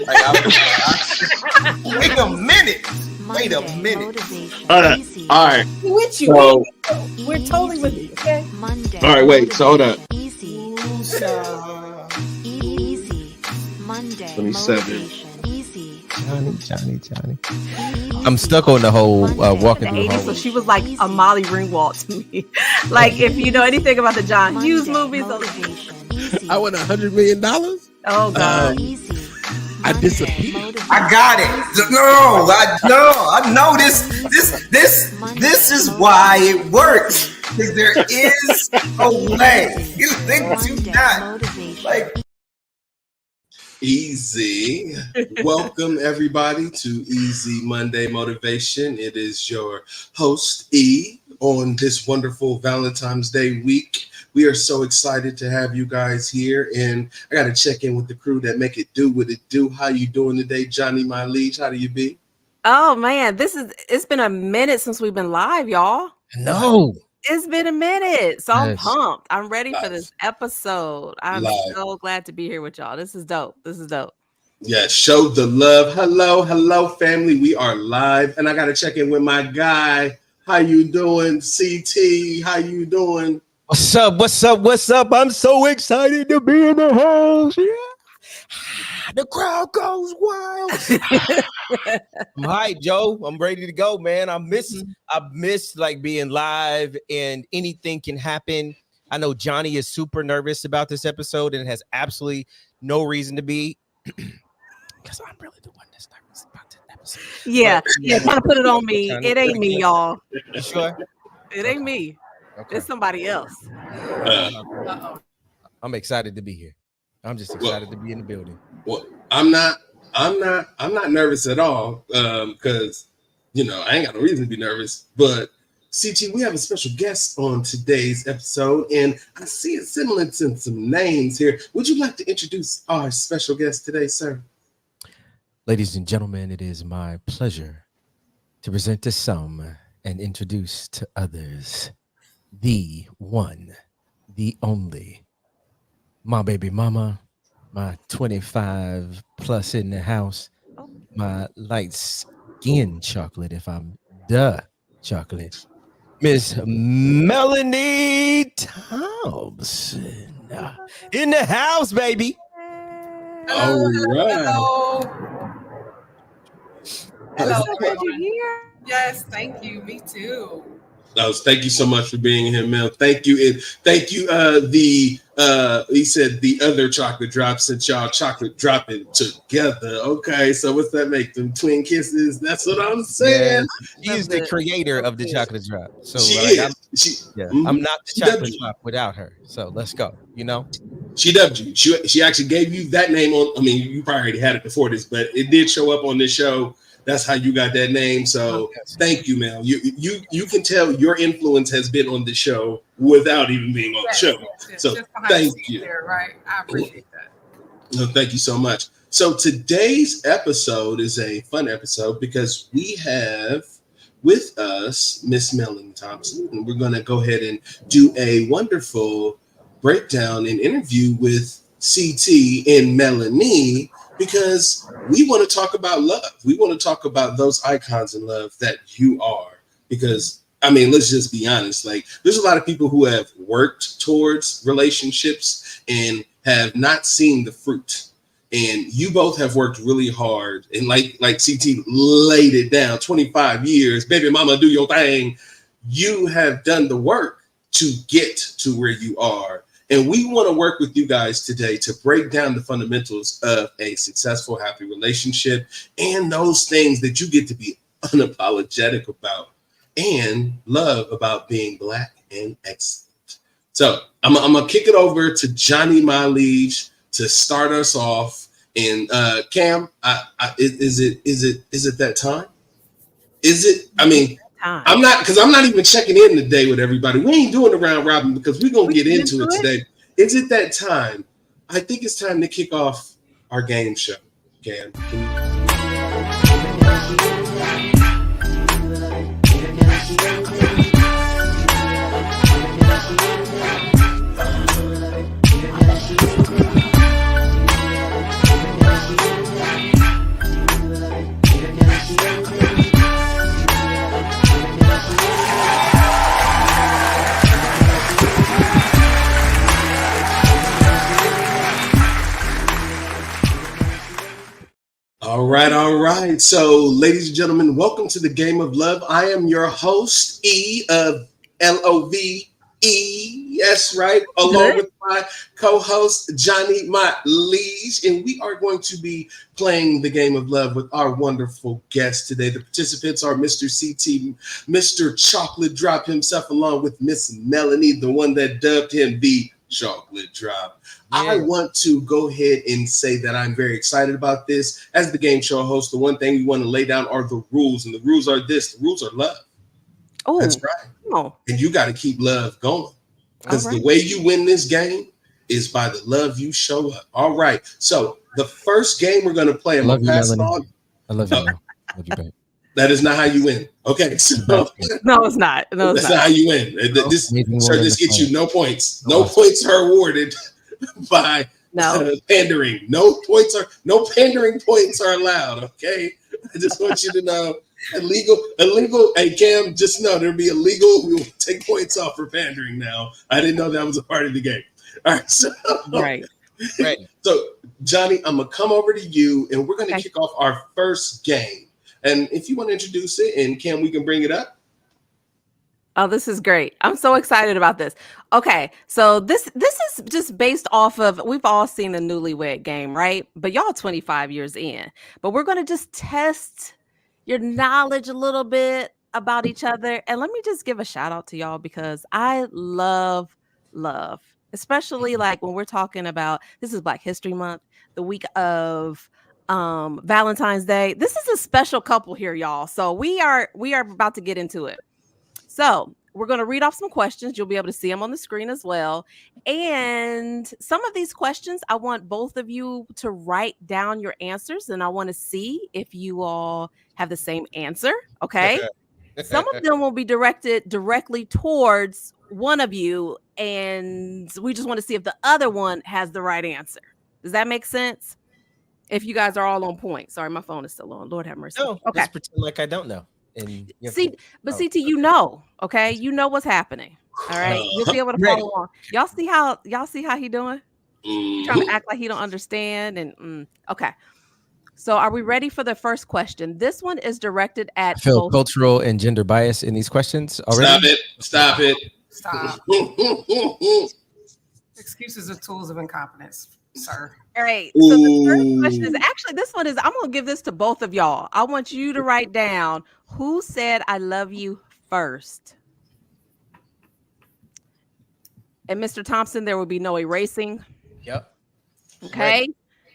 Like, wait a minute. Wait a minute. All right. With you. So, We're totally with you. Okay. all right, wait. So hold up. Easy. 27. Johnny. I'm stuck on the whole walking through the 80s, so hallway. she was like a Molly Ringwald to me. Like, if you know anything about the John Hughes movies. I won $100 million. Oh, God. I disappeared. I got it. I know this is why it works. Because there is a way. You think you not. Like, Easy. Welcome everybody to Easy Monday Motivation. It is your host E on this wonderful Valentine's Day week. We are so excited to have you guys here, and I got to check in with the crew that make it do what it do. How you doing today, Johnny, my liege? How do you be? Oh, man. It's been a minute since we've been live, y'all. No. It's been a minute. So I'm Yes. pumped. I'm ready for this episode. I'm so glad to be here with y'all. This is dope. Yeah, show the love. Hello, family. We are live, and I got to check in with my guy. How you doing, CT? How you doing? What's up? I'm so excited to be in the house. Yeah. The crowd goes wild. I'm hyped, Joe. I'm ready to go, man. I miss like being live, and anything can happen. I know Johnny is super nervous about this episode and has absolutely no reason to be, because I'm really the one that's nervous about this episode. Yeah, trying to put it on me. It ain't me, y'all. You sure? It ain't me. Okay. It's somebody else. I'm excited to be here. I'm just excited to be in the building. Well, I'm not nervous at all, because I ain't got no reason to be nervous. But CT, we have a special guest on today's episode, and I see a semblance in some names here. Would you like to introduce our special guest today, sir? Ladies and gentlemen, it is my pleasure to present to some and introduce to others the one, the only, my baby mama, my 25 plus in the house, my light skin chocolate, if I'm the chocolate, Miss Melanie Thompson in the house, baby. All right. Hello. So glad you're here. Yes, thank you. Me too. Thank you so much for being here, Mel. Thank you. And thank you. He said the other chocolate drops, since y'all chocolate dropping together. Okay, so what's that make them twin kisses? That's what I'm saying. Yeah, she is the creator of the chocolate drop. So I'm not the chocolate drop without her. So let's go. She dubbed you. She actually gave you that name on. I mean, you probably already had it before this, but it did show up on this show. That's how you got that name. So thank you, Mel. You can tell your influence has been on the show without even being on the show. Yes, so thank you. There, right. I appreciate that. No, thank you so much. So today's episode is a fun episode because we have with us Miss Melanie Thompson, and we're going to go ahead and do a wonderful breakdown and interview with CT and Melanie, because we want to talk about love. We want to talk about those icons in love that you are. Because, I mean, let's just be honest. Like, there's a lot of people who have worked towards relationships and have not seen the fruit. And you both have worked really hard. And like CT laid it down, 25 years, baby mama, do your thing. You have done the work to get to where you are. And we want to work with you guys today to break down the fundamentals of a successful, happy relationship and those things that you get to be unapologetic about and love about being Black and excellent. So I'm going to kick it over to Johnny, my liege, to start us off. And Cam, is it that time? Is it? I mean, I'm not even checking in today with everybody. We ain't doing the round robin because we're going to get into it today. Is it that time? I think it's time to kick off our game show. Cam, All right, all right. So, ladies and gentlemen, welcome to the Game of Love. I am your host, E of LOVE. Yes, right. Along with my co-host, Johnny, my liege. And we are going to be playing the Game of Love with our wonderful guest today. The participants are Mr. CT, Mr. Chocolate Drop himself, along with Miss Melanie, the one that dubbed him the Chocolate Drop. Yeah. I want to go ahead and say that I'm very excited about this. As the game show host, the one thing we want to lay down are the rules. And the rules are this. The rules are love. Oh, that's right. Oh. And you got to keep love going. Because the way you win this game is by the love you show up. All right. So the first game we're going to play, I'm going to pass it on. I love you, man. I love you, babe. That is not how you win. Okay. So no, it's not. No, it's that's not how you win. This gets you no points. No points are awarded by pandering. No pandering points are allowed. Okay. I just want you to know illegal. Hey Cam, just know there'll be illegal. We will take points off for pandering now. I didn't know that was a part of the game. All right. So, right. So Johnny, I'm gonna come over to you and we're gonna kick off our first game. And if you want to introduce it, and Cam, we can bring it up. Oh, this is great. I'm so excited about this. Okay, so this is just based off of, we've all seen the Newlywed Game, right? But y'all 25 years in. But we're going to just test your knowledge a little bit about each other. And let me just give a shout out to y'all because I love love, especially like when we're talking about, this is Black History Month, the week of Valentine's Day. This is a special couple here, y'all. So we are about to get into it. So we're going to read off some questions. You'll be able to see them on the screen as well. And some of these questions, I want both of you to write down your answers. And I want to see if you all have the same answer. Okay. Some of them will be directed directly towards one of you. And we just want to see if the other one has the right answer. Does that make sense? If you guys are all on point. Sorry, my phone is still on. Lord have mercy. No, okay. Just pretend like I don't know. And CT, you know, okay, you know what's happening. All right, you'll be able to follow along. Y'all see how he doing? Trying to act like he don't understand. And okay, so are we ready for the first question? This one is directed at. I feel cultural and gender bias in these questions already. Stop. Excuses are tools of incompetence, sir. All right. So the first question is actually, I'm going to give this to both of y'all. I want you to write down who said I love you first. And Mr. Thompson, there will be no erasing. Yep. Okay. Right.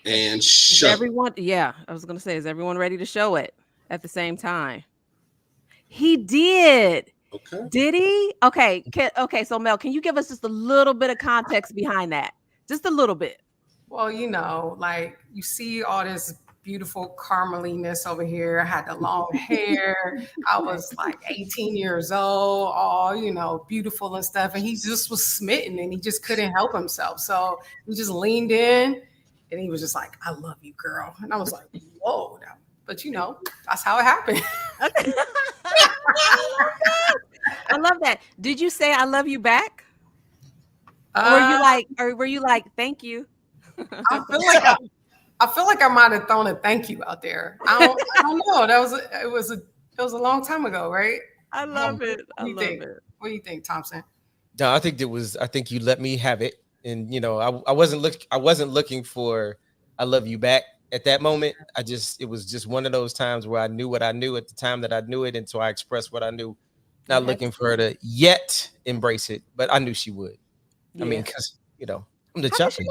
And everyone. Yeah. I was going to say, is everyone ready to show it at the same time? He did. Okay. Did he? Okay. Okay. So Mel, can you give us just a little bit of context behind that? Just a little bit. Well, you know, like you see all this beautiful carameliness over here. I had the long hair. I was like 18 years old, all, you know, beautiful and stuff. And he just was smitten and he just couldn't help himself. So he just leaned in and he was just like, I love you, girl. And I was like, whoa. But, you know, that's how it happened. I love that. Did you say I love you back? Or were you like, thank you? I feel like I might have thrown a thank you out there. I don't know. It was a long time ago, right? I love it. What do you think, Thompson? No, I think you let me have it, and you know, I wasn't looking for I love you back at that moment. It was just one of those times where I knew what I knew at the time that I knew it, and so I expressed what I knew. Not looking for her to yet embrace it, but I knew she would. Yeah. I mean, because you know, I'm the chocolate.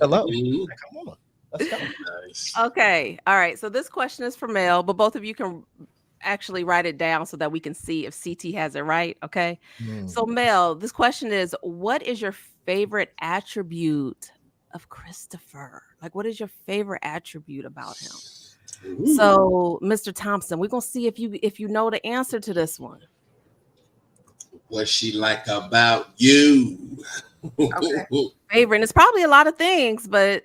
Hello. Come on. Let's go. Nice. Okay. All right. So this question is for Mel, but both of you can actually write it down so that we can see if CT has it right. Okay. So Mel, this question is, what is your favorite attribute of Christopher? Like, what is your favorite attribute about him? Ooh. So Mr. Thompson, we're going to see if you know the answer to this one. What's she like about you? Okay. Favorite, and it's probably a lot of things, but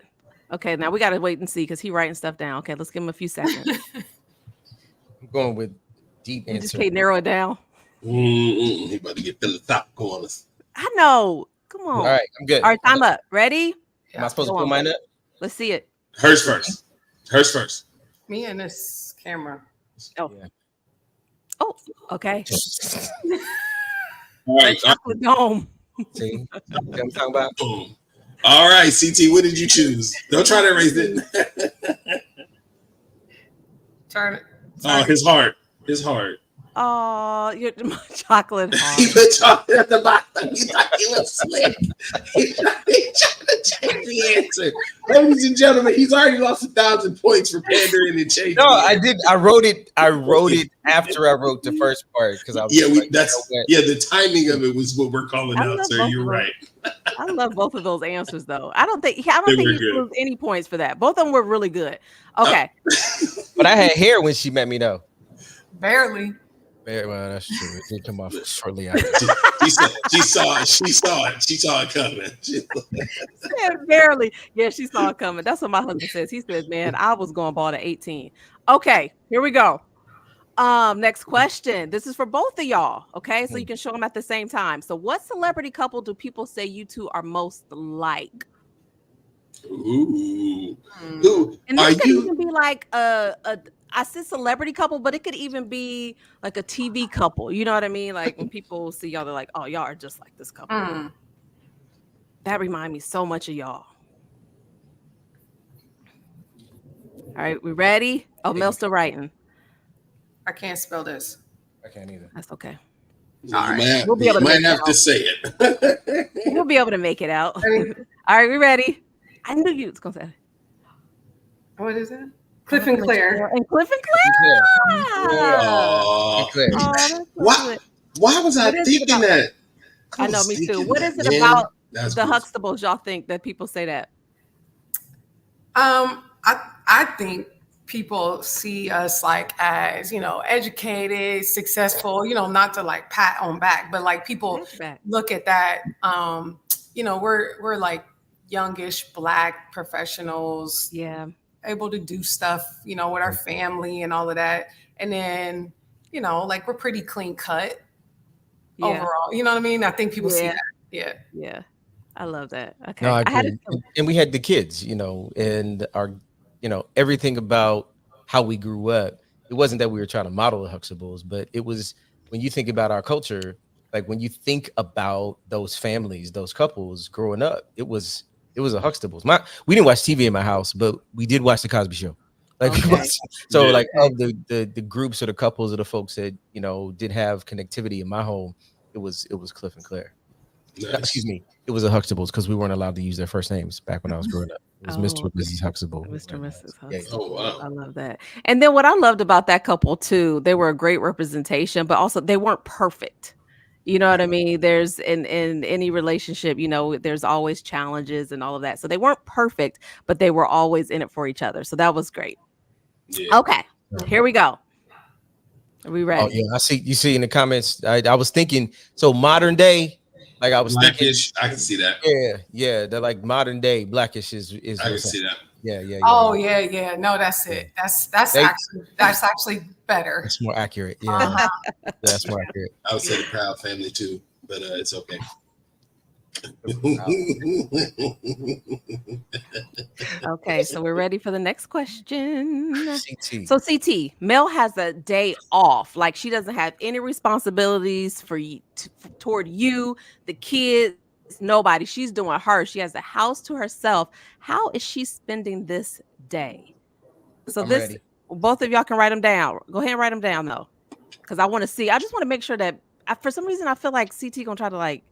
okay, now we got to wait and see because he's writing stuff down. Okay, let's give him a few seconds. I'm going with deep answer. Just can't narrow it down. He about to get philosophical on us. I know. Come on. All right, I'm good. All right, time up. Ready? Am I supposed to pull mine up? Let's see it. Hers first. Me and this camera. Oh. Yeah. Oh, okay. All right. Chocolate dome. See what I'm talking about? Boom. All right, CT, what did you choose? Don't try to erase it. Turn it. Oh, his heart. His heart. Oh, your chocolate He heart. put chocolate at the bottom. He thought he was slick. He tried to change the answer. Ladies and gentlemen, he's already lost 1,000 points for pandering and changing. No, I did. I wrote it after I wrote the first part because I was the timing of it was what we're calling I out, love sir. both You're of right. I love both of those answers though. I don't think They were you should good. lose any points for that. Both of them were really good. Okay. But I had hair when she met me though. Barely. Yeah, well, that's true. It did come off shortly after. She saw it. She saw it coming. Said barely. Yeah, she saw it coming. That's what my husband says. He says, "Man, I was going bald at 18." Okay, here we go. Next question. This is for both of y'all. Okay, so you can show them at the same time. So, what celebrity couple do people say you two are most like? Ooh. Who And are this could you? even be like I said celebrity couple, but it could even be like a TV couple. You know what I mean? Like when people see y'all, they're like, "Oh, y'all are just like this couple." That remind me so much of y'all. All right, we ready? Oh, Mel's still writing. I can't spell this. I can't either. That's okay. We'll be able to have to say it. We'll be able to make it out. All right, we ready? I knew you was gonna say. What is it? Cliff and Claire. And Cliff and Claire. Oh, why was I thinking that? I know, me too. What is it about the Huxtables y'all think that people say that? I think people see us like as, educated, successful, not to like pat on back, but like people look at that, we're like youngish Black professionals. Yeah. Able to do stuff, with our family and all of that. And then, like we're pretty clean cut overall. You know what I mean? I think people see that. Yeah. Yeah. I love that. Okay. No, I agree. And we had the kids, and our, everything about how we grew up. It wasn't that we were trying to model the Huxtables, but it was when you think about our culture, like when you think about those families, those couples growing up, it was a Huxtables. We didn't watch TV in my house, but we did watch the Cosby Show. Like like of the groups or the couples or the folks that did have connectivity in my home, it was Cliff and Claire. Nice. Excuse me, it was a Huxtables because we weren't allowed to use their first names back when I was growing up. It was Mr. and Mrs. Huxtable. Mr. and Mrs. Huxtable. Yeah. Oh wow, I love that. And then what I loved about that couple too, they were a great representation, but also they weren't perfect. You know what I mean? There's in any relationship, there's always challenges and all of that. So they weren't perfect, but they were always in it for each other. So that was great. Yeah. Okay, here we go. Are we ready? Oh yeah, you see in the comments. I was thinking so modern day, like I was Blackish. I can see that. Yeah. They're like modern day Blackish is. I can see that. Yeah. Oh yeah. No, that's it. That's actually better. It's more accurate. Yeah, that's more accurate. I would say the Proud Family too, but it's okay. Okay, so we're ready for the next question. CT. So CT, Mel has a day off. Like she doesn't have any responsibilities for you toward you, the kids, nobody. She's doing her. She has a house to herself. How is she spending this day? So I'm ready. Both of y'all can write them down. Go ahead and write them down though, because I want to see. I just want to make sure that for some reason I feel like CT gonna try to like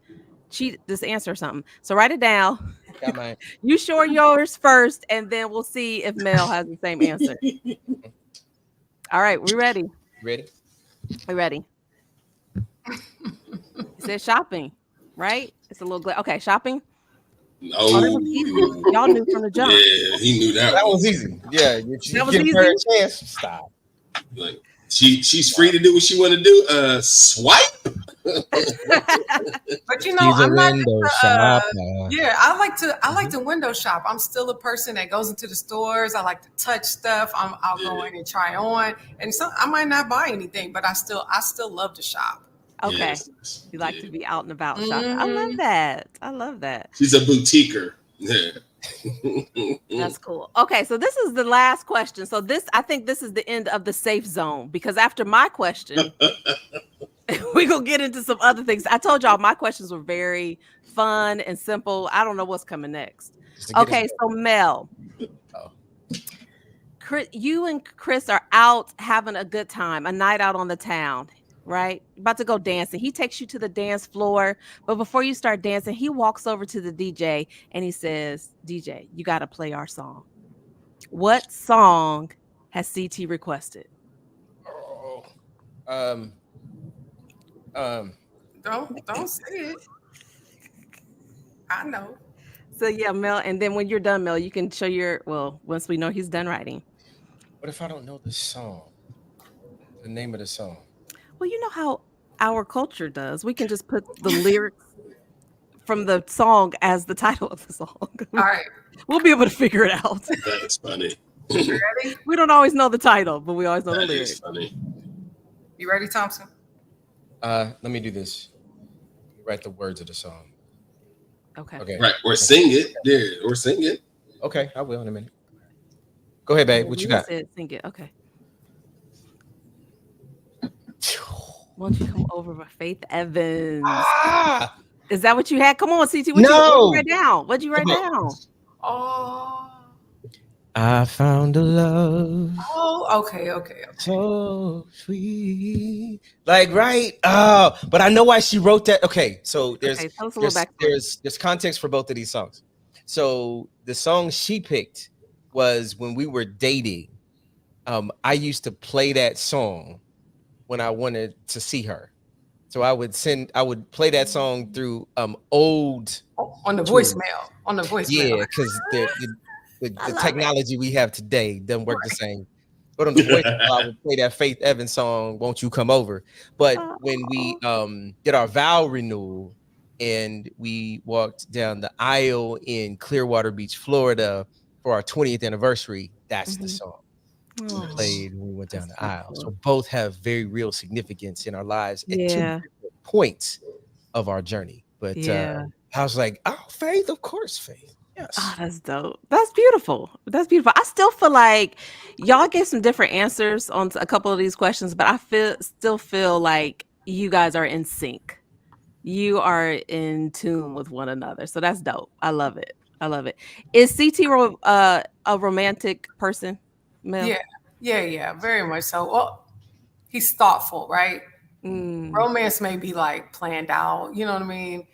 cheat this answer or something. So write it down. Got mine. You share yours first, and then we'll see if Mel has the same answer. All right, we ready? Ready? We ready? It says shopping, right? It's a little okay. Shopping. Oh, that was easy. Y'all knew from the jump. Yeah, he knew that. That was easy. Yeah, that was easy. Chance. Stop. Like she's free to do what she want to do. Swipe. But I'm not. I like to window shop. I'm still a person that goes into the stores. I like to touch stuff. I'll go in and try on, and so I might not buy anything, but I still love to shop. Okay, you like to be out and about shopping. I love that. She's a boutiquer. Yeah. That's cool. Okay, so this is the last question. So I think this is the end of the safe zone because after my question, we gonna get into some other things. I told y'all my questions were very fun and simple. I don't know what's coming next. Just to get us Okay, so Mel, Oh. You and Chris are out having a good time, a night out on the town, right? About to go dancing. He takes you to the dance floor, but before you start dancing, he walks over to the DJ and he says, "DJ, you got to play our song." What song has CT requested? Oh. Um. Um. Don't say it. I know. So yeah, Mel, and then when you're done, Mel, you can show once we know he's done writing. What if I don't know the song? The name of the song. Well, you know how our culture does. We can just put the lyrics from the song as the title of the song. All right. We'll be able to figure it out. That's funny. You ready? We don't always know the title, but we always know the That lyrics. is funny. You ready, Thompson? Let me do this. Write the words of the song. Okay. Okay. Right. Or sing it. Yeah. Or sing it. Okay, I will in a minute. Go ahead, babe. What you got? Said, sing it. Okay. Won't you come over with Faith Evans? Ah! Is that what you had? Come on, CT. What'd No. you write down? What'd you write down? Oh. I found a love Okay. so sweet. Like, right? Oh, but I know why she wrote that. Okay, so Tell us a little backstory. there's context for both of these songs. So the song she picked was when we were dating. I used to play that song when I wanted to see her. So I would play that song through old On the voicemail. On the voicemail. Yeah, because the technology we have today doesn't work the same. But on the voicemail, I would play that Faith Evans song, "Won't You Come Over." But when we did our vow renewal and we walked down the aisle in Clearwater Beach, Florida for our 20th anniversary, that's the song we played when we went down the aisle. So both have very real significance in our lives at two different points of our journey. But I was like, oh, Faith, of course, Faith. Yes. Oh, that's dope. That's beautiful. That's beautiful. I still feel like y'all gave some different answers on a couple of these questions, but I still feel like you guys are in sync. You are in tune with one another. So that's dope. I love it. Is CT a romantic person, Mel? Yeah, very much so. Well, he's thoughtful, right? Romance may be like planned out, you know what I mean?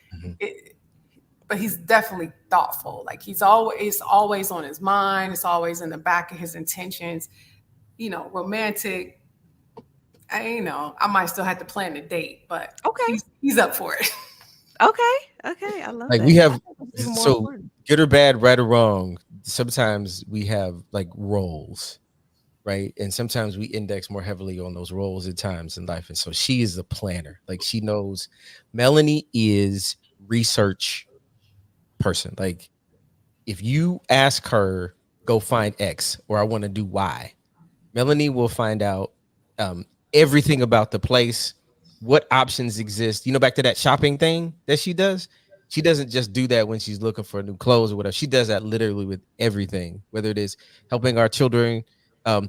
But he's definitely thoughtful. Like it's always on his mind. It's always in the back of his intentions. You know, romantic. I might still have to plan the date, but he's up for it. Okay. I love like that. We have so good or bad, right or wrong. Sometimes we have like roles, right? And sometimes we index more heavily on those roles at times in life. And so she is the planner. Like she knows Melanie is research person. Like if you ask her, go find X or I want to do Y, Melanie will find out everything about the place, what options exist. Back to that shopping thing that she does. She doesn't just do that when she's looking for new clothes or whatever. She does that literally with everything, whether it is helping our children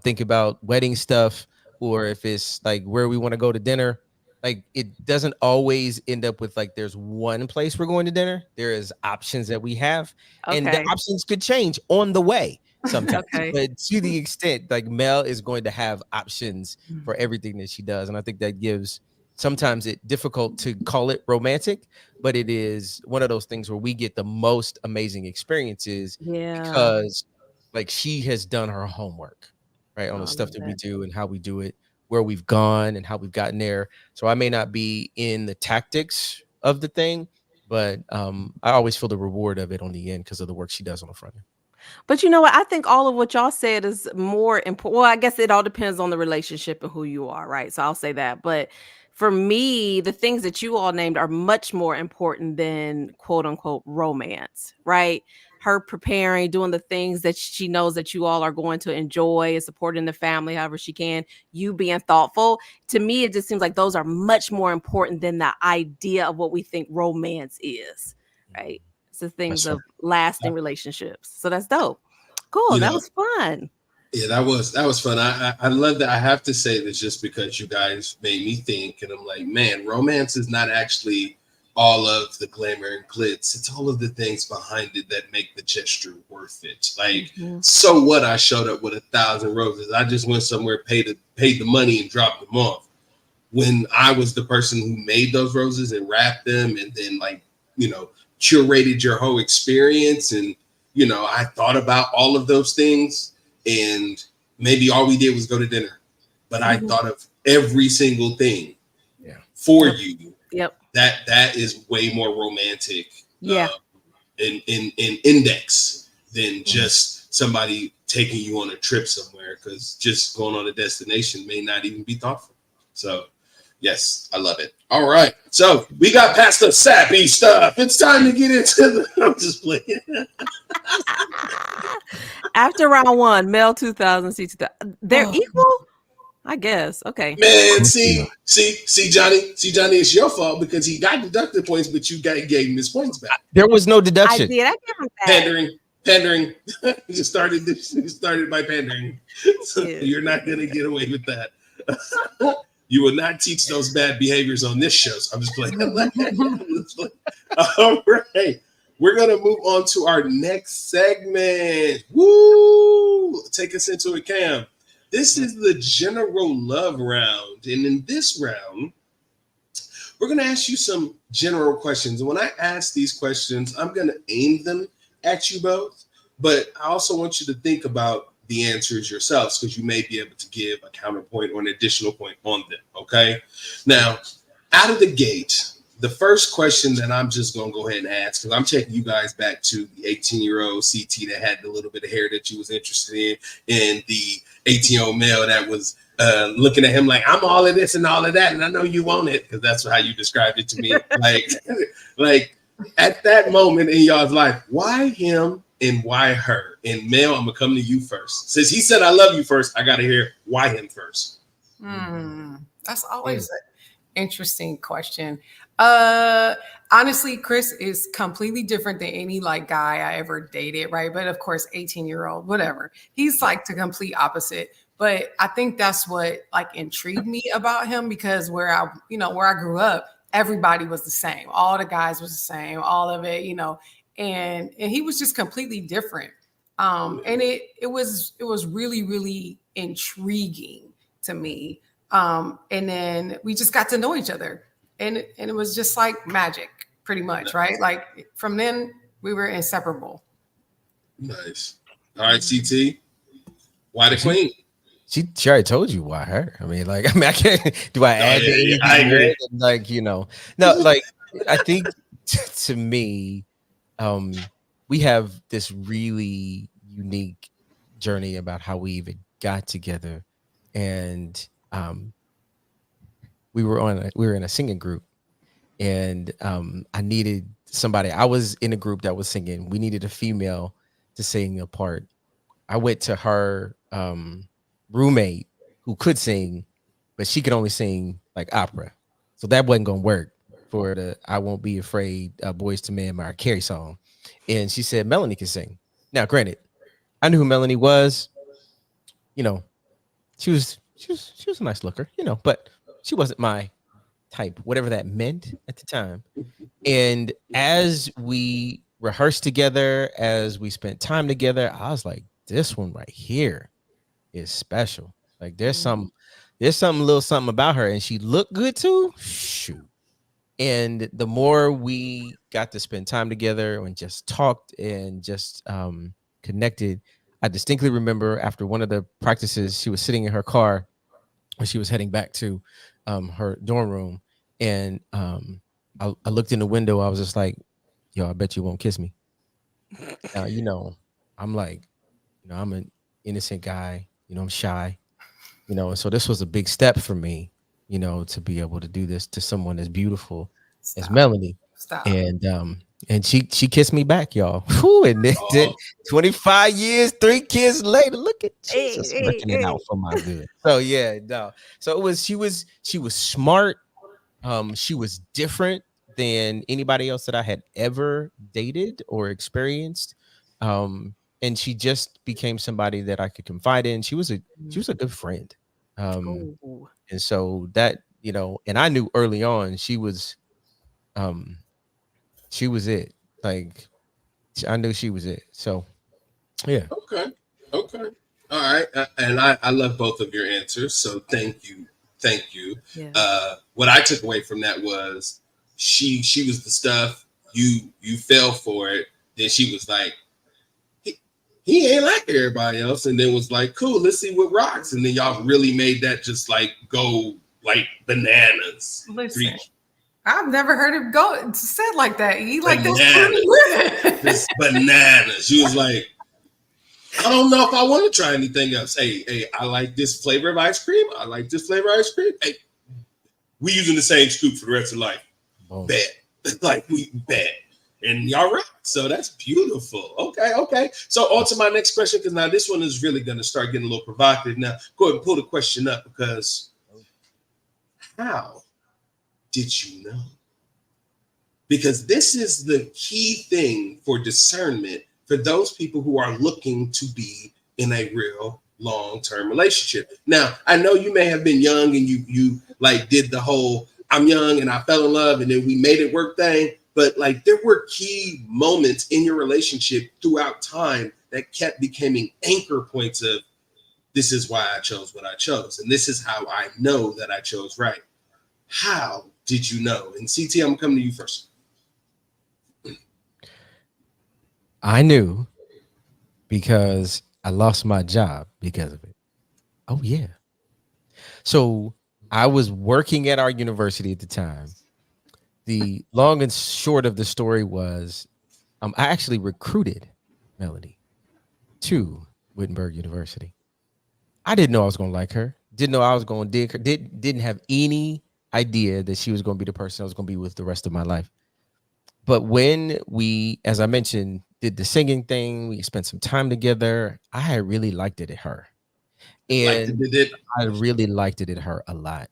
think about wedding stuff or if it's like where we want to go to dinner. Like it doesn't always end up with like there's one place we're going to dinner. There is options that we have, and the options could change on the way sometimes. But to the extent like Mel is going to have options for everything that she does, and I think that gives sometimes it difficult to call it romantic, but it is one of those things where we get the most amazing experiences because like she has done her homework, right, on the stuff that we do and how we do it, where we've gone and how we've gotten there. So I may not be in the tactics of the thing, but I always feel the reward of it on the end because of the work she does on the front end. But you know what? I think all of what y'all said is more important. Well, I guess it all depends on the relationship and who you are, right? So I'll say that. But for me, the things that you all named are much more important than quote unquote romance, right? Her preparing, doing the things that she knows that you all are going to enjoy and supporting the family however she can, you being thoughtful. To me, it just seems like those are much more important than the idea of what we think romance is, right? to things That's of right. lasting relationships. So that's dope. Cool. You That know, was fun. yeah, that was fun. I love that. I have to say this just because you guys made me think, and I'm like, man, romance is not actually all of the glamour and glitz. It's all of the things behind it that make the gesture worth it. Like, Mhm. so what? I showed up with 1,000 roses. I just went somewhere, paid the money, and dropped them off. When I was the person who made those roses and wrapped them, and then like, you know, curated your whole experience, and I thought about all of those things, and maybe all we did was go to dinner, but I Mhm. thought of every single thing Yeah. for Yep. you. Yep. That is way more romantic Yeah. in index than Mhm. just somebody taking you on a trip somewhere, because just going on a destination may not even be thoughtful. So yes, I love it. All right, so we got past the sappy stuff. It's time to get into the. I'm just playing. After round one, male 2000, C 2000. They're Oh, equal? I guess. Okay. man, Course we are. see, Johnny, it's your fault because he got deducted points, but you gave him his points back. There was no I deduction. did. I give him that. Pandering. You started by pandering. So Yeah. you're not gonna get away with that. You will not teach those bad behaviors on this show. So I'm just playing. All right. We're gonna move on to our next segment. Woo! Take us into it, Cam. This is the general love round. And in this round, we're going to ask you some general questions. And when I ask these questions, I'm going to aim them at you both. But I also want you to think about the answers yourselves, because you may be able to give a counterpoint or an additional point on them. Okay. Now, out of the gate, the first question that I'm just going to go ahead and ask, because I'm taking you guys back to the 18-year-old CT that had the little bit of hair that you was interested in, and the 18-year-old male that was looking at him like, I'm all of this and all of that, and I know you want it, because that's how you described it to me. like at that moment in y'all's life, why him and why her? And Mel, I'm gonna come to you first. Since he said I love you first, I gotta hear why him first. That's always an interesting question. Honestly, Chris is completely different than any like guy I ever dated, right? But of course, 18-year-old, whatever. He's like the complete opposite. But I think that's what like intrigued me about him, because where I grew up, everybody was the same. All the guys was the same, all of it, and he was just completely different. And it was really, really intriguing to me. And then we just got to know each other, and it was just like magic, pretty much, right? Like from then we were inseparable. Nice. All right, CT. Why the She, queen? she already told you why her. I mean, I can't. Do I add yeah, anything I agree. more than, like, no, like I think to me, we have this really unique journey about how we even got together, and we were in a singing group, and I needed somebody. I was in a group that was singing. We needed a female to sing a part. I went to her roommate who could sing, but she could only sing like opera, so that wasn't gonna work for the "I Won't Be Afraid" Boys to Men Mariah Carey song. And she said Melanie can sing. Now, granted, I knew who Melanie was. You know, she was a nice looker. But she wasn't my type, whatever that meant at the time. And as we rehearsed together, as we spent time together, I was like, this one right here is special. Like there's something, little something about her, and she looked good too. Shoot. And the more we got to spend time together and just talked and just connected, I distinctly remember after one of the practices, she was sitting in her car when she was heading back to her dorm room, and I looked in the window. I was just like, "Yo, I bet you won't kiss me." Now, I'm like, I'm an innocent guy. I'm shy. And so this was a big step for me. To be able to do this to someone as beautiful as Stop. Melanie, Stop. and she kissed me back, y'all. Whew, and then 25 years, 3 kids later, look at Jesus working it out for my good. So yeah, no. So she was smart. She was different than anybody else that I had ever dated or experienced. And she just became somebody that I could confide in. She was a good friend. Ooh. And so that, and I knew early on she was it. Like I knew she was it. So yeah. Okay. Okay. All right. And I love both of your answers. So thank you. Thank you. Yeah. What I took away from that was she was the stuff. You fell for it. Then she was like, he ain't like everybody else. And then was like, cool, let's see what rocks. And then y'all really made that just like go like bananas. Listen, I've never heard him go said like that. He like that's this bananas. She was like, I don't know if I want to try anything else. Hey, I like this flavor of ice cream. I like this flavor of ice cream. Hey, we using the same scoop for the rest of life. Bet. Like we bet. And y'all right. So that's beautiful. Okay. So on to my next question, because now this one is really going to start getting a little provocative. Now, go ahead and pull the question up, because how did you know? Because this is the key thing for discernment for those people who are looking to be in a real long-term relationship. Now, I know you may have been young and you like did the whole I'm young and I fell in love and then we made it work thing. But like there were key moments in your relationship throughout time that kept becoming anchor points of this is why I chose what I chose. And this is how I know that I chose right. How did you know? And CT, I'm coming to you first. I knew because I lost my job because of it. Oh, yeah. So I was working at our university at the time. The long and short of the story was I actually recruited Melody to Wittenberg University. I didn't know I was going to like her. Didn't know I was going to dig her. Didn't have any idea that she was going to be the person I was going to be with the rest of my life. But when we, as I mentioned, did the singing thing, we spent some time together. I had really liked it at her. And I really liked it at her a lot.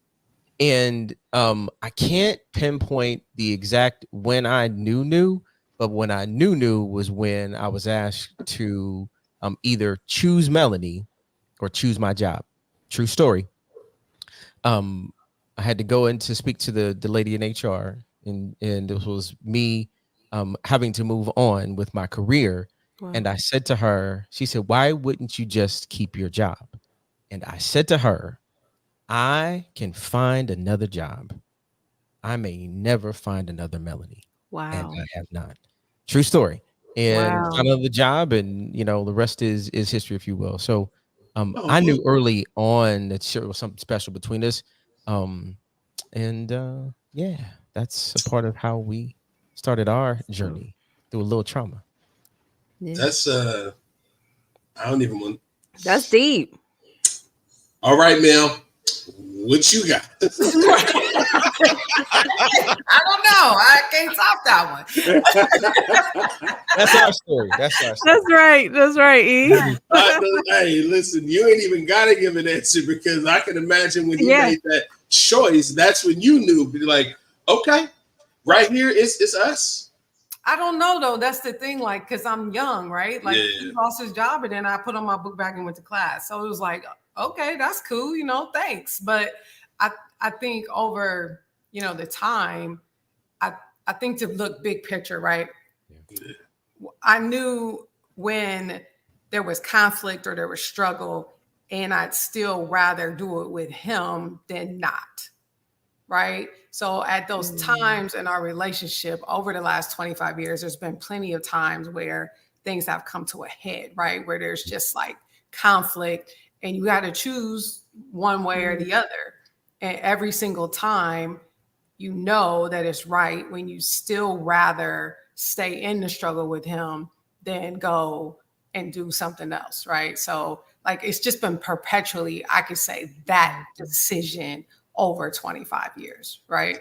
And I can't pinpoint the exact when I knew, but when I knew was when I was asked to either choose Melanie or choose my job. True story. I had to go in to speak to the lady in HR, and this was me having to move on with my career. Wow. And I said to her, she said, "Why wouldn't you just keep your job?" And I said to her, I can find another job. I may never find another Melanie. Wow. And I have not. True story. And found another job, and the rest is history, if you will. So I knew early on that there was something special between us. Yeah, that's a part of how we started our journey through a little trauma. Yeah. That's I don't even want. That's deep. All right, Mel. What you got? I don't know. I can't top that one. That's our story. That's right. That's right, E. Hey, listen, you ain't even got to give an answer, because I can imagine when you made that choice, that's when you knew. Be like, okay, right here, it's us. I don't know though. That's the thing, like, because I'm young, right? Like he lost his job, and then I put on my book bag and went to class. So it was like, okay, that's cool, thanks. But I think over, the time, I think to look big picture, right? Yeah. I knew when there was conflict or there was struggle, and I'd still rather do it with him than not. Right. So at those times in our relationship over the last 25 years, there's been plenty of times where things have come to a head, right? Where there's just like conflict and you got to choose one way or the other. And every single time, that it's right when you still rather stay in the struggle with him than go and do something else. Right. So like, it's just been perpetually, I could say, that decision over 25 years, right?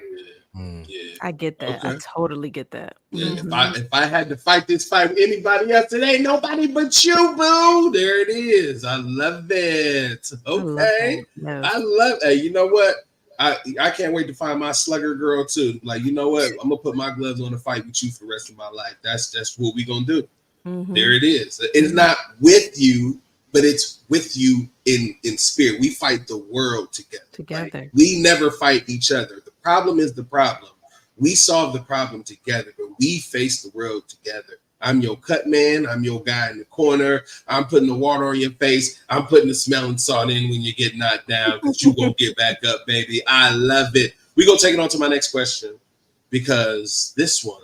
Yeah. I get that. Okay. I totally get that. Yeah. Mm-hmm. If I had to fight this fight with anybody else, it ain't nobody but you, boo. There it is. I love it. Okay. I love it. You know what? I can't wait to find my slugger girl too. Like, you know what? I'm gonna put my gloves on to fight with you for the rest of my life. That's what we gonna do. Mhm. There it is. It's not with you, but it's with you in spirit. We fight the world together. Together. Like, we never fight each other. The problem is the problem. We solve the problem together, but we face the world together. I'm your cut man. I'm your guy in the corner. I'm putting the water on your face. I'm putting the smelling salt in when you get knocked down because you gonna get back up, baby. I love it. We gonna take it on to my next question because this one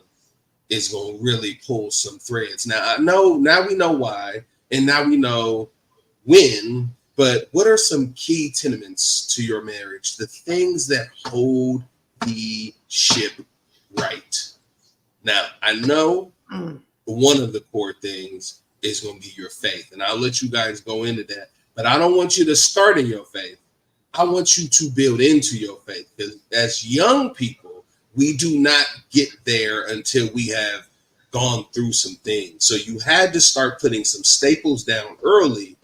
is gonna really pull some threads. Now now we know why, and now we know when. But what are some key tenements to your marriage? The things that hold the ship right. Now I know. One of the core things is going to be your faith. And I'll let you guys go into that. But I don't want you to start in your faith. I want you to build into your faith. Because as young people, we do not get there until we have gone through some things. So you had to start putting some staples down early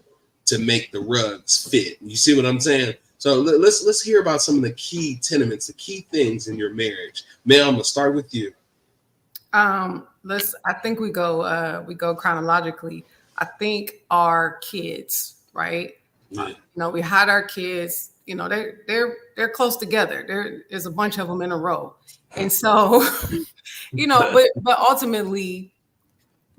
to make the rugs fit. You see what I'm saying? So let's hear about some of the key tenements, the key things in your marriage. Mel, I'm going to start with you. I think we go chronologically. I think our kids, right? Yeah. We had our kids, they're close together. There is a bunch of them in a row. And so, but ultimately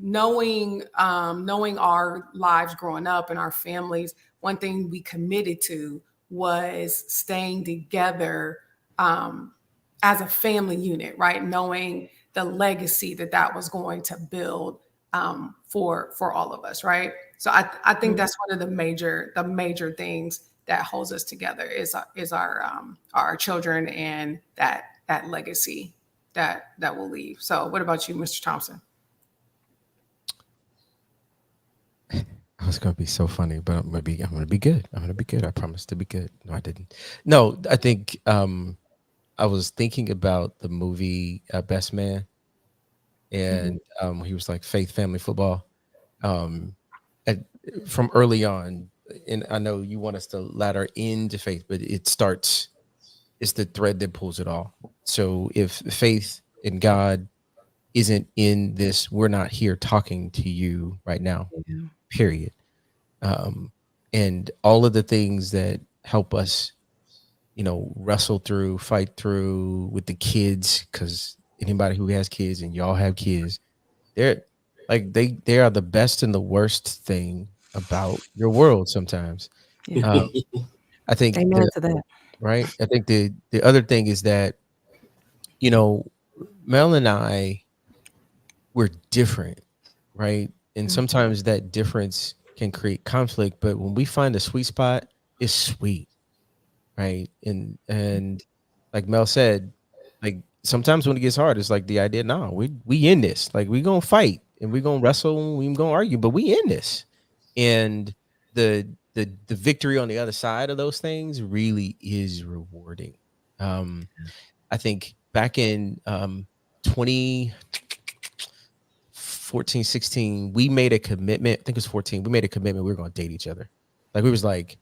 knowing our lives growing up and our families, one thing we committed to was staying together as a family unit, right? Knowing the legacy that was going to build for all of us, right? So I think that's one of the major things that holds us together is our children and that legacy that we'll leave. So what about you, Mr. Thompson? I was gonna be so funny, but I'm gonna be good. I'm gonna be good. I promise to be good. No, I didn't. No, I think I was thinking about the movie Best Man, and he was like faith, family, football. Um, from early on, and I know you want us to ladder into faith, but it's the thread that pulls it all. So if faith in God isn't in this, we're not here talking to you right now. Yeah. Period. And all of the things that help us, wrestle through, fight through with the kids, because anybody who has kids and y'all have kids, they're like they are the best and the worst thing about your world sometimes. Yeah. I think Amen to that. right. I think the other thing is that, Mel and I, we're different, right? And sometimes that difference can create conflict, but when we find a sweet spot, it's sweet, right? And like Mel said, like sometimes when it gets hard, it's like the idea, no, we in this. Like we gonna fight and we gonna wrestle and we gonna argue, but we in this. And the victory on the other side of those things really is rewarding. I think back in 2014, 16, we made a commitment. I think it was 14. We made a commitment we were going to date each other. Like we was like,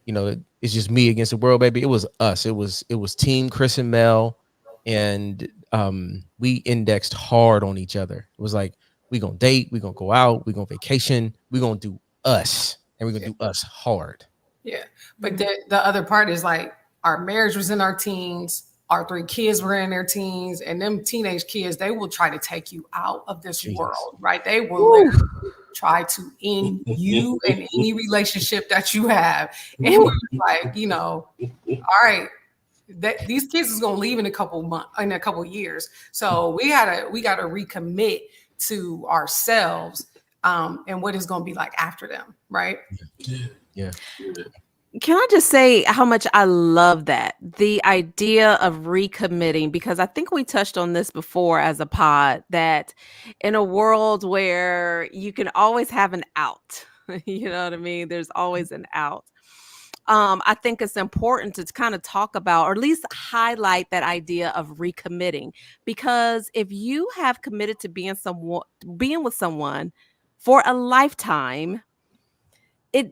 it's just me against the world, baby. It was us. It was team Chris and Mel, and we indexed hard on each other. It was like, we gonna date, we gonna go out, we gonna vacation, we gonna do us, and we're gonna do us hard. Yeah. But the other part is like our marriage was in our teens. Our 3 kids were in their teens, and them teenage kids, they will try to take you out of this world, right? They will literally try to end you and any relationship that you have. And we were like, all right, these kids is gonna leave in a couple years. So we gotta recommit to ourselves and what is gonna be like after them, right? Yeah. Can I just say how much I love that? The idea of recommitting, because I think we touched on this before as a pod, that in a world where you can always have an out, you know what I mean? There's always an out. I think it's important to kind of talk about, or at least highlight that idea of recommitting, because if you have committed to being with someone for a lifetime,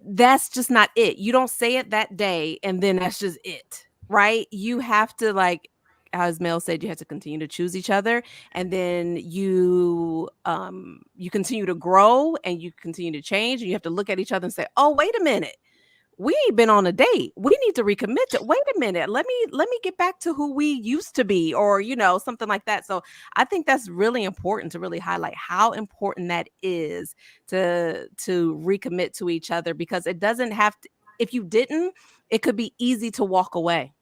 that's just not it. You don't say it that day and then that's just it. right? You have to, like, as Mel said, you have to continue to choose each other, and then you continue to grow and you continue to change, and you have to look at each other and say, "Oh, wait a minute. We ain't been on a date. We need to recommit to wait a minute. Let me get back to who we used to be," or, something like that. So I think that's really important to really highlight how important that is to recommit to each other, because it doesn't have to, if you didn't, it could be easy to walk away.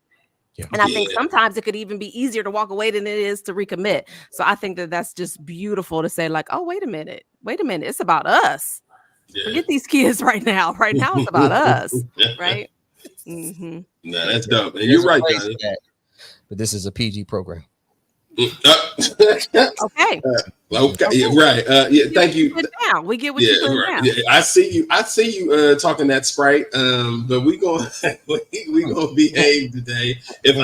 Yeah. And I think Yeah. sometimes it could even be easier to walk away than it is to recommit. So I think that that's just beautiful to say, like, "Oh, wait a minute. Wait a minute. It's about us. Yeah. Forget these kids right now. Right now it's about us." Right? Mm-hmm. No, that's dope. And There's you're a right, place Johnny. for that, but this is a PG program. Okay. Okay, yeah, right. Yeah, thank you. We get what you put right. down. Yeah, I see you talking that Sprite. But we gonna we gonna behave today. If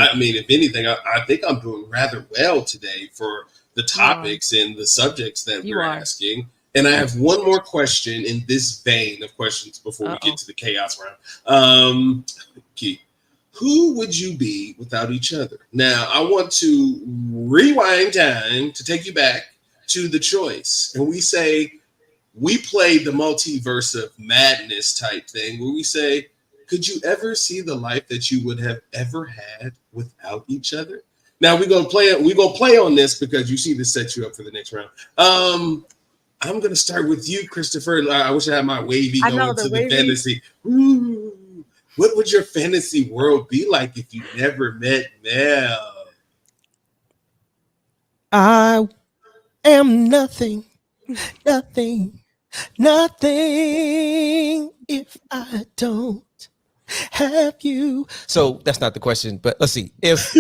anything, I think I'm doing rather well today for the topics and the subjects that we're asking. And I have one more question in this vein of questions before we get to the chaos round. Keith, who would you be without each other? Now, I want to rewind time to take you back to the choice. And we played the multiverse of madness type thing where we say, could you ever see the life that you would have ever had without each other? Now we're gonna play on this because you see this set you up for the next round. I'm gonna start with you, Christopher. I wish I had my wavy going to the fantasy. Ooh. What would your fantasy world be like if you never met Mel? I am nothing if I don't have you. So that's not the question, but let's see. If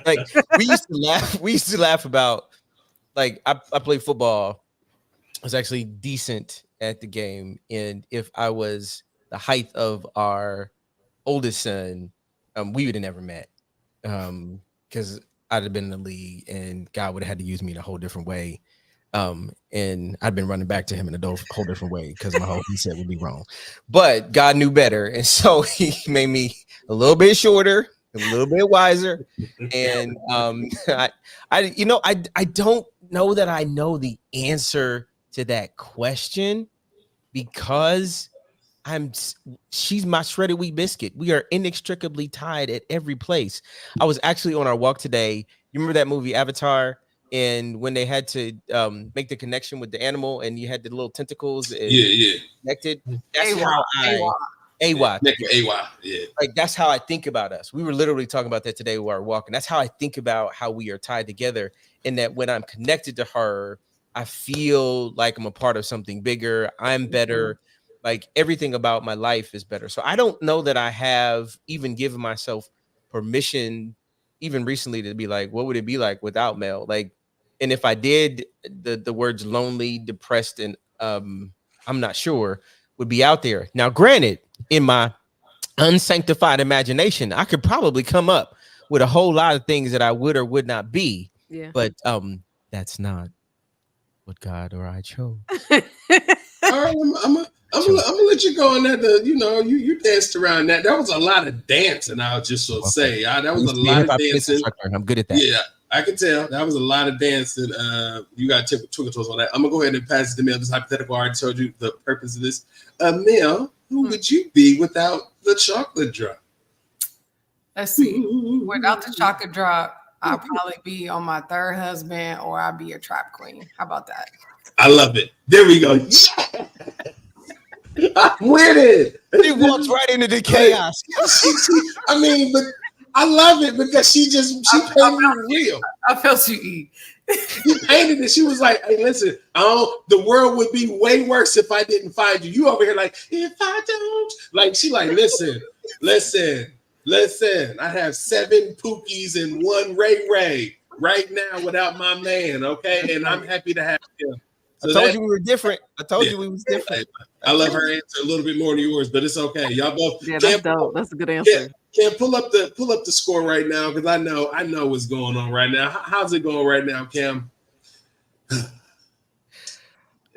like we used to laugh about, like, I played football. I was actually decent at the game, and if I was the height of our oldest son, we would have never met, because I'd have been in the league and God would have had to use me in a whole different way. And I'd been running back to him in a whole different way because my whole reset would be wrong. But God knew better, and so He made me a little bit shorter, a little bit wiser, and I don't know that I know the answer to that question, because she's my shredded wheat biscuit. We are inextricably tied at every place. I was actually on our walk today. You remember that movie Avatar? And when they had to make the connection with the animal, and you had the little tentacles and connected. That's how AY. Yeah. Like, that's how I think about us. We were literally talking about that today while we were walking. That's how I think about how we are tied together. And that when I'm connected to her, I feel like I'm a part of something bigger. I'm better. Like, everything about my life is better. So I don't know that I have even given myself permission, even recently, to be like, what would it be like without Mel? Like, and if I did, the words lonely, depressed, and I'm not sure would be out there. Now, granted, in my unsanctified imagination, I could probably come up with a whole lot of things that I would or would not be. Yeah. But that's not what God or I chose. All right, I'm gonna let you go on that. You danced around that. That was a lot of dancing. I'll just say that was a lot of dancing. I'm good at that. Yeah, I can tell that was a lot of dancing. You got to twinkle toes on that. I'm gonna go ahead and pass it to Mel. This hypothetical. I already told you the purpose of this. Mel, who would you be without the chocolate drop? Let's see. Without the chocolate drop, I'll probably be on my third husband, or I'll be a trap queen. How about that? I love it. There we go. Yeah. I'm with it. She walks right into the chaos. But I love it because she painted it real. I felt you eat. She painted it. She was like, "Hey, listen, the world would be way worse if I didn't find you." You over here like, "If I don't," like, she like, listen. I have 7 Pookies and 1 Ray right now without my man, okay? And I'm happy to have him. So I told you we were different. I told you we was different. I love her answer a little bit more than yours, but it's okay. Y'all both. Yeah, that's dope. That's a good answer. Can't pull up the score right now, because I know what's going on right now. How's it going right now, Cam?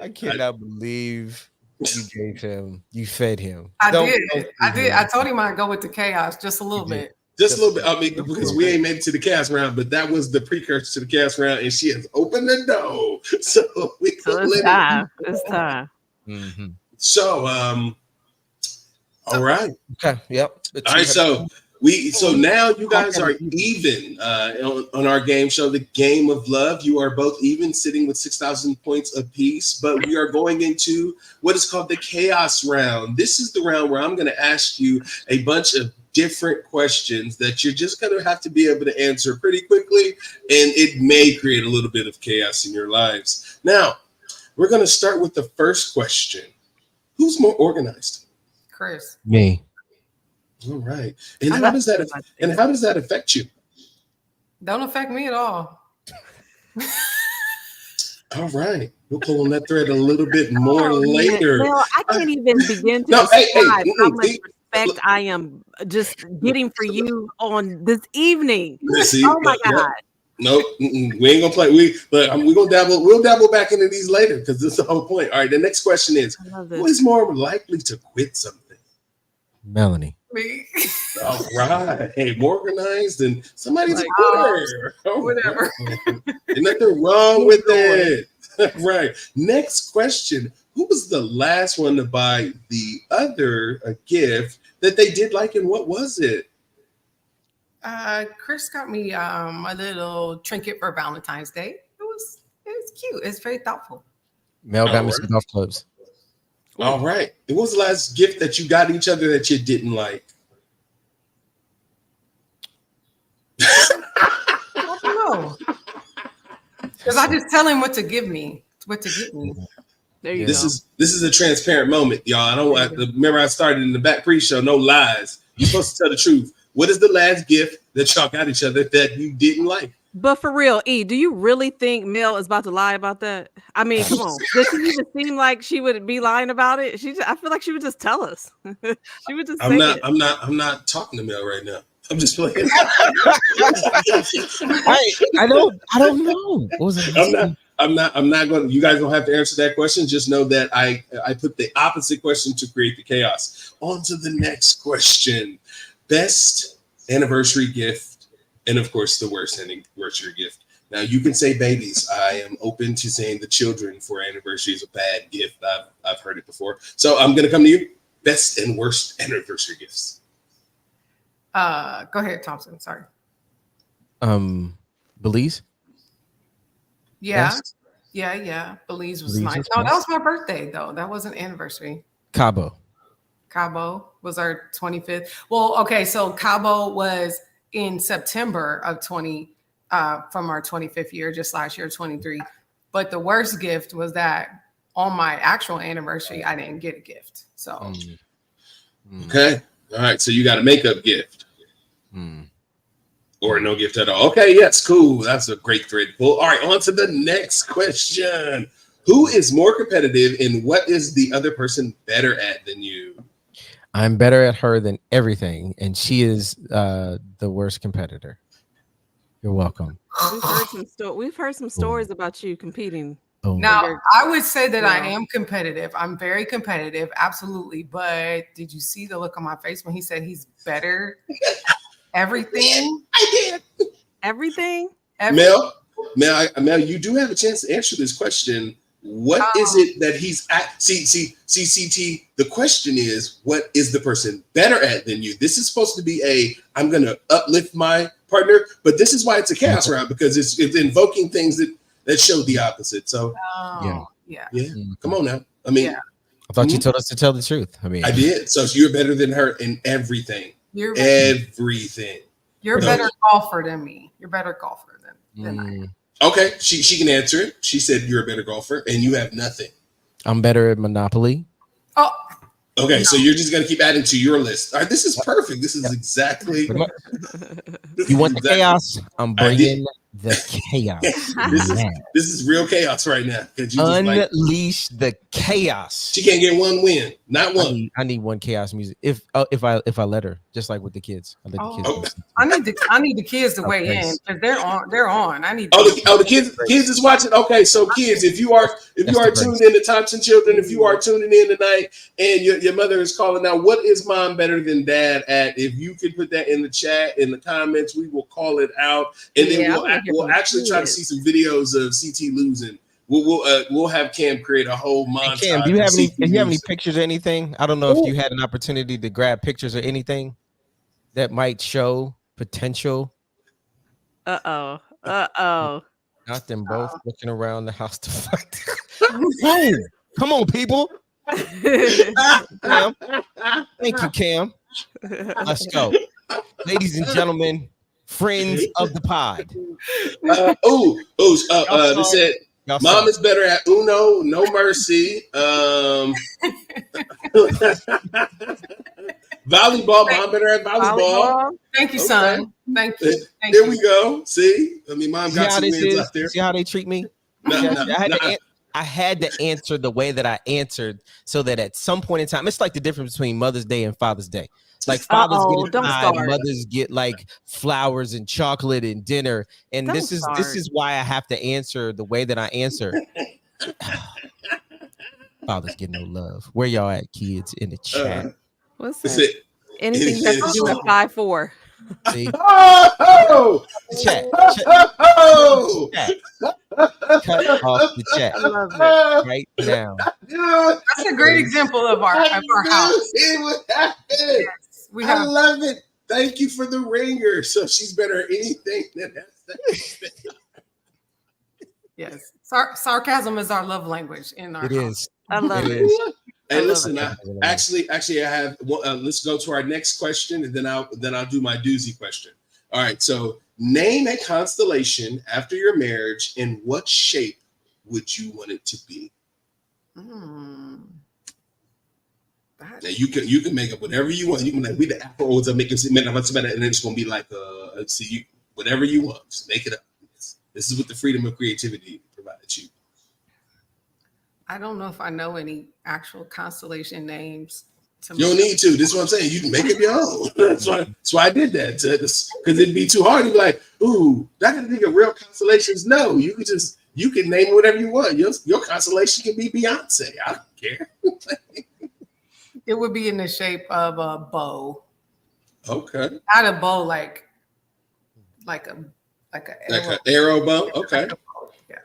I cannot believe you fed him. I did. I told him I'd go with the chaos just a little bit. Just a little bit. I mean, because we ain't made it to the cast round, but that was the precursor to the cast round, and she has opened the door. So it's time. It's time. Mm-hmm. So, all right. Okay. Yep. All right. So now you guys are even on our game show, the Game of Love. You are both even, sitting with 6,000 points apiece. But we are going into what is called the Chaos Round. This is the round where I'm going to ask you a bunch of different questions that you're just going to have to be able to answer pretty quickly, and it may create a little bit of chaos in your lives. Now, we're going to start with the first question. Who's more organized? Chris. Me. All right. And how does that affect you? Don't affect me at all. All right. We'll pull on that thread a little bit more later. Well, I can't even begin to describe how much respect I am just getting for you on this evening. Oh my God. Nope. We ain't gonna play. We're gonna dabble. We'll dabble back into these later because this is the whole point. All right. The next question is: who is more likely to quit something? Melanie. Me. All right. Hey, more organized than somebody's a quitter. Whatever. There's nothing wrong with it. Right. Next question: who was the last one to buy the other a gift that they did like, and what was it? Chris got me a little trinket for Valentine's Day. It was cute. It's very thoughtful. Mel got me some golf clubs. All right. What was the last gift that you got each other that you didn't like? I don't know. Because I just tell him what to give me. What to get me. There you This go. is a transparent moment, y'all. I don't remember I started in the back pre-show, no lies. You're supposed to tell the truth. What is the last gift that y'all got each other that you didn't like? But for real, E, do you really think Mel is about to lie about that? I mean, come on. Does she even seem like she would be lying about it? I feel like she would just tell us. She would just say it. I'm not talking to Mel right now. I'm just playing. I don't know. What was it? I'm not going to, you guys don't have to answer that question. Just know that I put the opposite question to create the chaos. On to the next question. Best anniversary gift, and of course the worst anniversary gift. Now you can say babies. I am open to saying the children for anniversary is a bad gift. I've heard it before. So I'm going to come to you. Best and worst anniversary gifts. Go ahead, Thompson. Sorry. Belize? Yeah. Best? Yeah. Belize was Belize nice. is No, that best. was my birthday though. That wasn't anniversary. Cabo was our 25th. Well, okay, so Cabo was in September of 20 from our 25th year, just last year, 23. But the worst gift was that on my actual anniversary, I didn't get a gift. So Okay. All right. So you got a makeup gift. Mm. Or no gift at all. Okay, yes, cool. That's a great thread to pull. All right, on to the next question. Who is more competitive and what is the other person better at than you? I'm better at her than everything, and she is the worst competitor. You're welcome. We've heard some stories about you competing. Oh. now I would say that I am competitive. I'm very competitive, absolutely. But did you see the look on my face when he said he's better? Everything? I did. Everything? Mel, you do have a chance to answer this question. What is it that he's at? See, CT, the question is, what is the person better at than you? This is supposed to be I'm going to uplift my partner, but this is why it's a chaos round, because it's invoking things that show the opposite. So, yeah. Come on now. I mean, I thought you told us to tell the truth. I mean, I did. So you're better than her in everything. Everything. You're a better golfer than me. You're a better golfer than I am. Okay, she can answer it. She said you're a better golfer, and you have nothing. I'm better at Monopoly. Oh. Okay, so you're just gonna keep adding to your list. All right, this is perfect. This is exactly. You want the chaos? I'm bringing the chaos. This is real chaos right now. Unleash the chaos. She can't get one win, not one. I need one chaos music. If I let her. just like with the kids. I let the kids. Oh, I need the kids to weigh in because they're on. I need. The kids is watching. Okay, so kids, if you are tuned in to Thompson Children, if you are tuning in tonight, and your mother is calling out, what is mom better than dad at? If you can put that in the chat, in the comments, we will call it out, and then we'll actually try to see some videos of CT losing. We'll have Cam create a whole montage. Hey Cam, do you have any pictures or anything? I don't know if you had an opportunity to grab pictures or anything that might show potential. Not them both looking around the house to fight. Hey, come on, people. Cam. Thank you, Cam. Let's go. Ladies and gentlemen, friends of the pod. They said mom is better at Uno, No Mercy. Volleyball, mom better at volleyball. Thank you, son. Thank you. There we go. See, I mean, mom got some wins out there. See how they treat me? I had to answer the way that I answered, so that at some point in time, it's like the difference between Mother's Day and Father's Day. Like fathers get a pie, mothers get like flowers and chocolate and dinner, and this is why I have to answer the way that I answer. Fathers get no love. Where y'all at, kids, in the chat? What's that? Anything you have to do with 5'4". See? Chat. Cut off the chat. I love it. Right now. That's a great example of our house. Yes, I love it. Thank you for the ringer. So she's better at anything than that. Yes. Sarcasm is our love language in our house. It is. I love it. Hey, listen. I have. Let's go to our next question, and then I'll do my doozy question. All right. So, name a constellation after your marriage, and what shape would you want it to be? Now you can make up whatever you want. You can like we the Afros are making and then it's gonna be like whatever you want. Just make it up. This is what the freedom of creativity provided you. I don't know if I know any actual constellation names. You don't need to. This is what I'm saying. You can make up your own. That's why I did that. Because it'd be too hard to be like, ooh, I gotta think of real constellations. No, you can name whatever you want. Your constellation can be Beyonce. I don't care. It would be in the shape of a bow. Okay. Not a bow like an arrow bow. Okay. Yeah.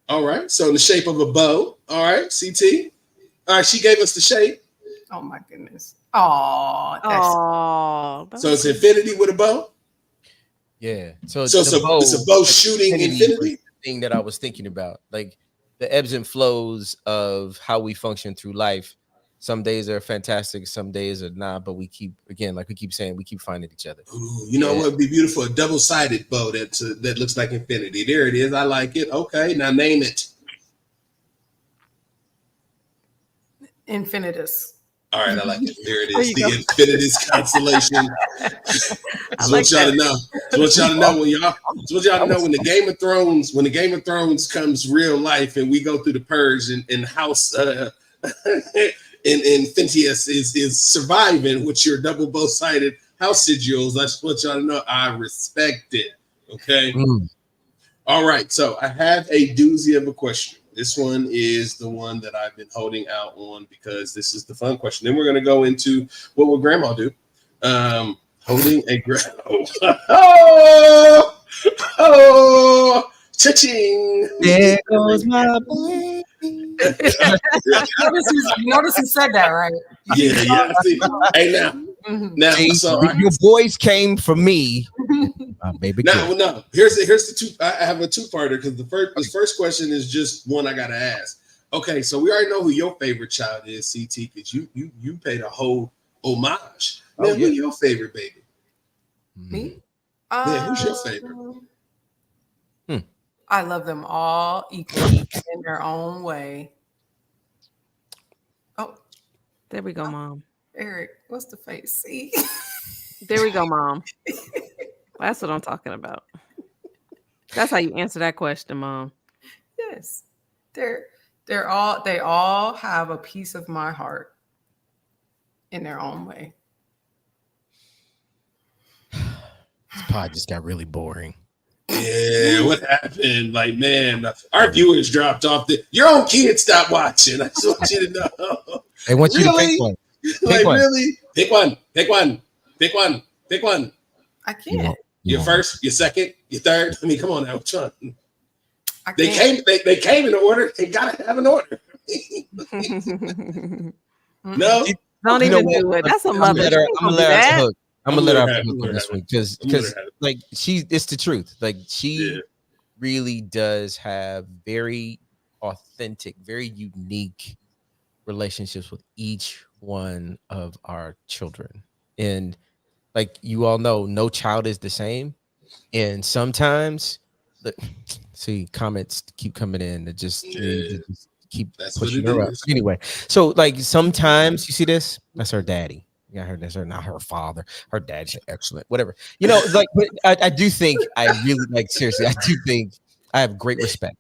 All right. So in the shape of a bow. All right. CT. All right. She gave us the shape. Oh my goodness. Oh. So it's infinity with a bow. Yeah. So it's a bow shooting infinity. Thing that I was thinking about, like the ebbs and flows of how we function through life. Some days are fantastic, some days are not, but we keep saying, we keep finding each other. Ooh, you know what would be beautiful? A double-sided bow that looks like infinity. There it is. I like it. Okay, now name it. Infinitus. All right, I like it. There it is. The Infinitus constellation. I want y'all to know. I want y'all to know when the Game of Thrones comes real life and we go through the purge and House and Fintius is surviving with your double bow-sided house sigils. I just want y'all to know I respect it. Okay. All right. So I have a doozy of a question. This one is the one that I've been holding out on because this is the fun question. Then we're going to go into what will grandma do? Holding a cha-ching. There goes my baby. Notice he said that, right? Yeah. See, hey, now, so your boys came for me. Baby. No. Here's the two. I have a two-parter because the first question is just one I gotta ask. Okay, so we already know who your favorite child is, CT, because you paid a whole homage. Man, who's your favorite baby? Me? Yeah, who's your favorite? I love them all equally in their own way. Oh, there we go, Mom. Eric, what's the face? See? There we go, Mom. That's what I'm talking about. That's how you answer that question, Mom. Yes. They all have a piece of my heart in their own way. This pod just got really boring. Yeah, what happened? Like, man, our viewers dropped off. Your own kids stopped watching. I just want you to know. They want you to Really? pick one. Like, one. really? Pick one. Pick one. Pick one. Pick one. I can't. Your first, your second, your third. I mean, come on now. Which one? I They can't. came. They came in order. They gotta have an order. No. Don't You know even what? do it. That's a I'm mother. gonna let her off the hook. I'm gonna let her off the I'm hook gonna on this have one it. because I'm gonna have it. like it's the truth. Like she Yeah. really does have very authentic, very unique relationships with each one of our children. And like you all know, no child is the same. And sometimes see comments keep coming in that just, just keep That's what pushing it her up. is. Anyway, so like sometimes you see this, that's her daddy. Yeah, that's her, not her father. Her dad's excellent, whatever. You know, like, but I do think I really like seriously, I do think I have great respect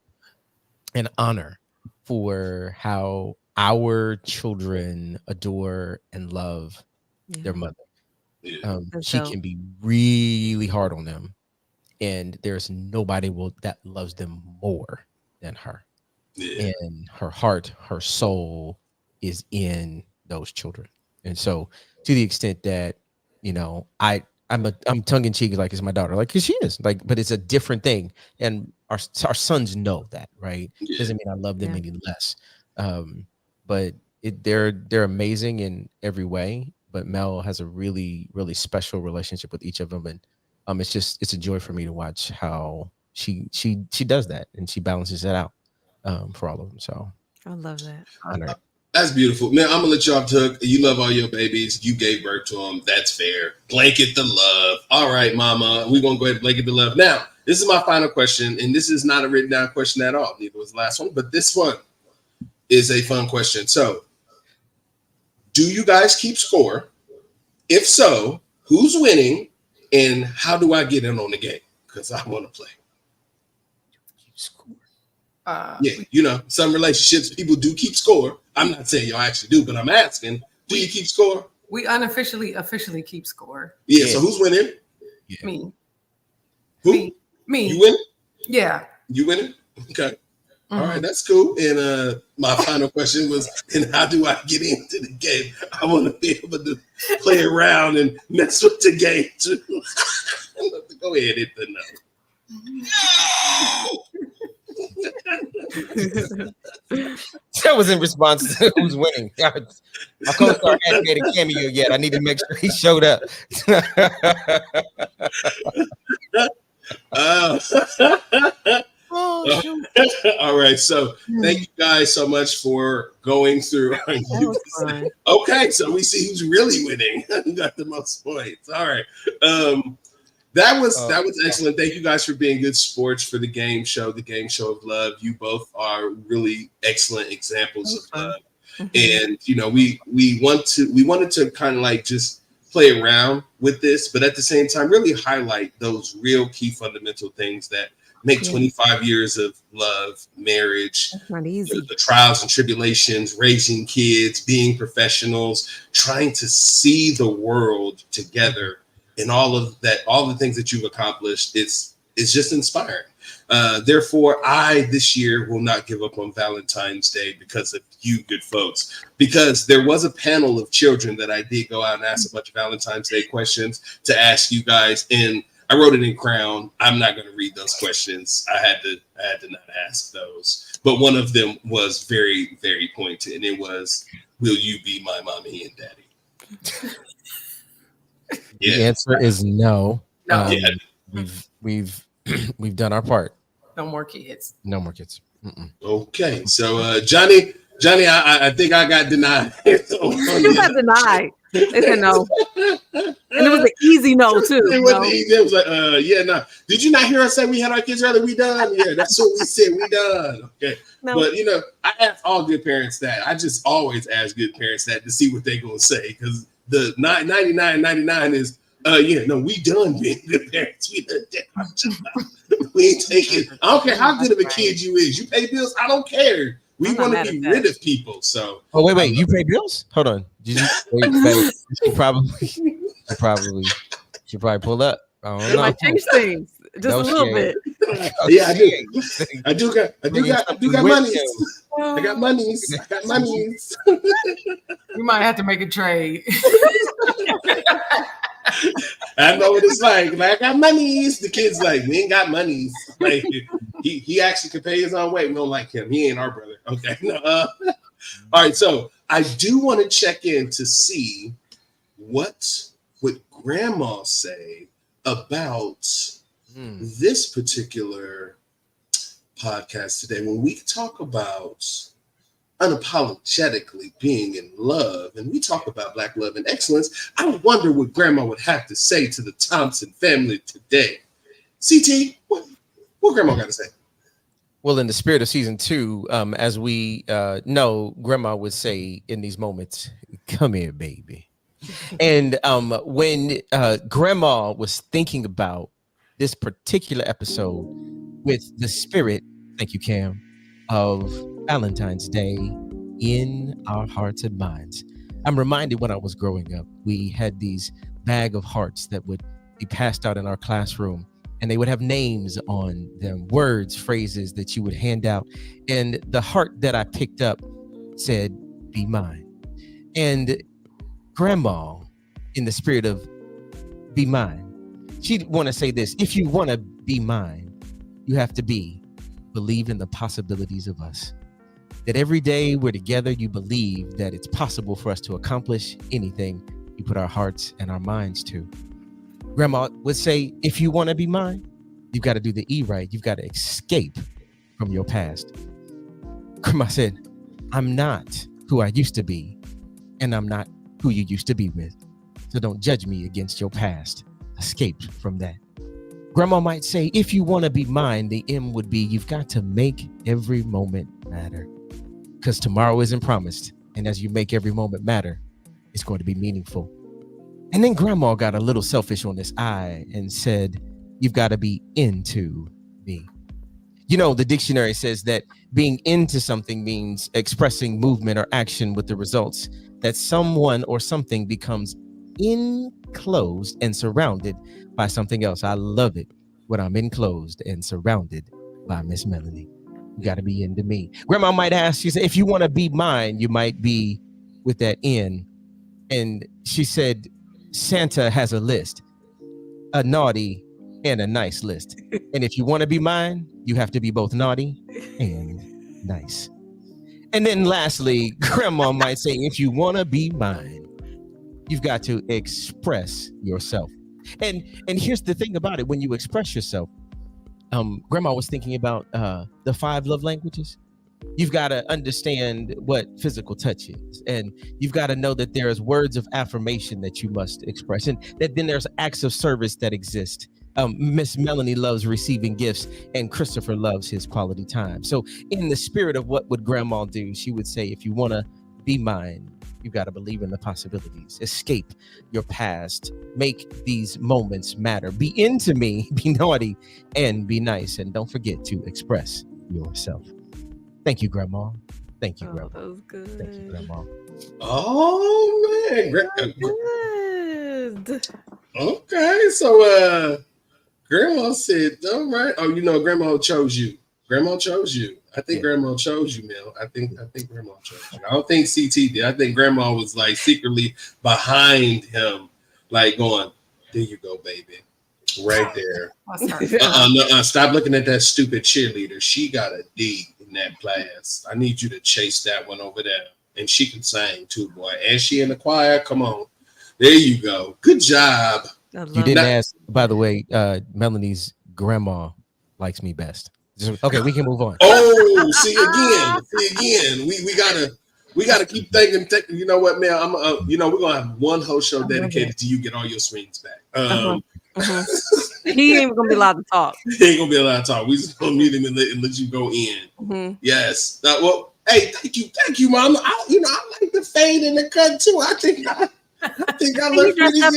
and honor for how our children adore and love their mother. Yeah. She can be really hard on them, and there's nobody that loves them more than her. Yeah. And her heart, her soul is in those children. And so to the extent that, you know, I'm tongue in cheek, like it's my daughter, like, cause she is like, but it's a different thing. And our sons know that, right? Yeah. Doesn't mean I love them any less. But they're amazing in every way. But Mel has a really, really special relationship with each of them. And it's a joy for me to watch how she does that and she balances that out for all of them. So I love that. honor. That's beautiful, man. I'm gonna let you off the hook. You love all your babies. You gave birth to them. That's fair. Blanket the love. All right, mama. We're gonna go ahead and blanket the love. Now, this is my final question, and this is not a written down question at all. Neither was the last one, but this one is a fun question. So, do you guys keep score? If so, who's winning, and how do I get in on the game? Because I want to play. Yeah, you know, some relationships people do keep score. I'm not saying y'all actually do, but I'm asking, do you keep score? We officially keep score. Yeah, so who's winning? Yeah. Me. Who? Me. You winning? Yeah. You winning? Okay. All right, that's cool. And my final question was, and how do I get into the game? I want to be able to play around and mess with the game too. Go ahead, hit the That was in response to who's winning. My co-star hadn't made a cameo yet. I need to make sure he showed up. All right, so thank you guys so much for going through. Okay, so we see who's really winning. Who got the most points? All right, that was excellent. Thank you guys for being good sports for the game show of love. You both are really excellent examples of love, and you know we wanted to kind of like just play around with this, but at the same time really highlight those real key fundamental things that make 25 years of love, marriage, not easy. The trials and tribulations, raising kids, being professionals, trying to see the world together, and all of that, all the things that you've accomplished. It's just inspiring. Therefore, I this year will not give up on Valentine's Day because of you good folks, because there was a panel of children that I did go out and ask a bunch of Valentine's Day questions to ask you guys, and I wrote it in crayon. I'm not going to read those questions. I had to not ask those, but one of them was very, very pointed, and it was, "Will you be my mommy and daddy?" The answer is no. No. We've done our part. No more kids. No more kids. Mm-mm. Okay, so Johnny, I think I got denied. You got denied. They said no, and it was an easy no too. It was like, yeah, no. Did you not hear us say we had our kids early? We done. Yeah, that's what we said. We done. Okay, No. But you know, I ask all good parents that. I just always ask good parents that to see what they gonna say, because the 99 is, yeah, no, we done being good parents. We done that. We ain't taking. I don't care how good of a kid you is. You pay bills. I don't care. We want to be rid of people. So. Oh wait, you pay bills? Hold on. Did you? Wait, you should probably pull up. Oh You no. might change things just No a little shade. bit. Yeah, Shade. I do Bringing got something with monies. you. I got monies. I got monies. We might have to make a trade. I know what it's like. Like, I got monies. The kid's like, we ain't got monies. Like, he actually can pay his own way. We don't like him. He ain't our brother. Okay. No, all right. So I do want to check in to see what would Grandma say about this particular podcast today when we talk about unapologetically being in love and we talk about Black love and excellence. I wonder what Grandma would have to say to the Thompson family today. CT, what Grandma got to say? Well, in the spirit of season 2, as we know, Grandma would say in these moments, "Come here, baby." And when Grandma was thinking about this particular episode with the spirit, thank you, Cam, of Valentine's Day in our hearts and minds, I'm reminded when I was growing up, we had these bag of hearts that would be passed out in our classroom, and they would have names on them, words, phrases that you would hand out. And the heart that I picked up said, "Be mine." And Grandma, in the spirit of "be mine," she'd want to say this: if you want to be mine, you have to believe in the possibilities of us. That every day we're together, you believe that it's possible for us to accomplish anything you put our hearts and our minds to. Grandma would say, if you want to be mine, you've got to do the E right. You've got to escape from your past. Grandma said, I'm not who I used to be, and I'm not who you used to be with. So don't judge me against your past. Escape from that. Grandma might say, if you want to be mine, the M would be, you've got to make every moment matter. Because tomorrow isn't promised. And as you make every moment matter, it's going to be meaningful. And then Grandma got a little selfish on this I and said, you've got to be into me. You know, the dictionary says that being into something means expressing movement or action with the results that someone or something becomes enclosed and surrounded by something else. I love it when I'm enclosed and surrounded by Miss Melanie. You got to be into me. Grandma might ask, she said, if you want to be mine, you might be with that in. And she said, Santa has a list, a naughty and a nice list. And if you want to be mine, you have to be both naughty and nice. And then lastly, Grandma might say, if you want to be mine, you've got to express yourself. And here's the thing about it. When you express yourself, Grandma was thinking about the 5 love languages. You've got to understand what physical touch is. And you've got to know that there's words of affirmation that you must express. And that then there's acts of service that exist. Miss Melanie loves receiving gifts and Christopher loves his quality time. So in the spirit of what would Grandma do, she would say, if you want to be mine, you got to believe in the possibilities. Escape your past. Make these moments matter. Be into me, be naughty, and be nice. And don't forget to express yourself. Thank you, Grandma. Thank you, Grandma. That was good. Thank you, Grandma. Oh, man. Good. Okay. So, Grandma said, all right. Oh, you know, Grandma chose you. Grandma chose you. I think Grandma chose you, Mel. I think Grandma chose you. I don't think CT did. I think Grandma was like secretly behind him, like going, there you go, baby. Right there. Stop looking at that stupid cheerleader. She got a D in that class. I need you to chase that one over there. And she can sing too, boy. And she in the choir. Come on. There you go. Good job. You didn't ask, by the way, Melanie's grandma likes me best. Okay, we can move on. Oh, see again. We gotta keep thinking. You know what, Mel? we're gonna have one whole show dedicated to you. Get all your swings back. He ain't gonna be allowed to talk. He ain't gonna be allowed to talk. We just gonna meet him and let you go in. Mm-hmm. Yes. Well, hey, thank you, Mom. I like the fade and the cut too. I think I look pretty good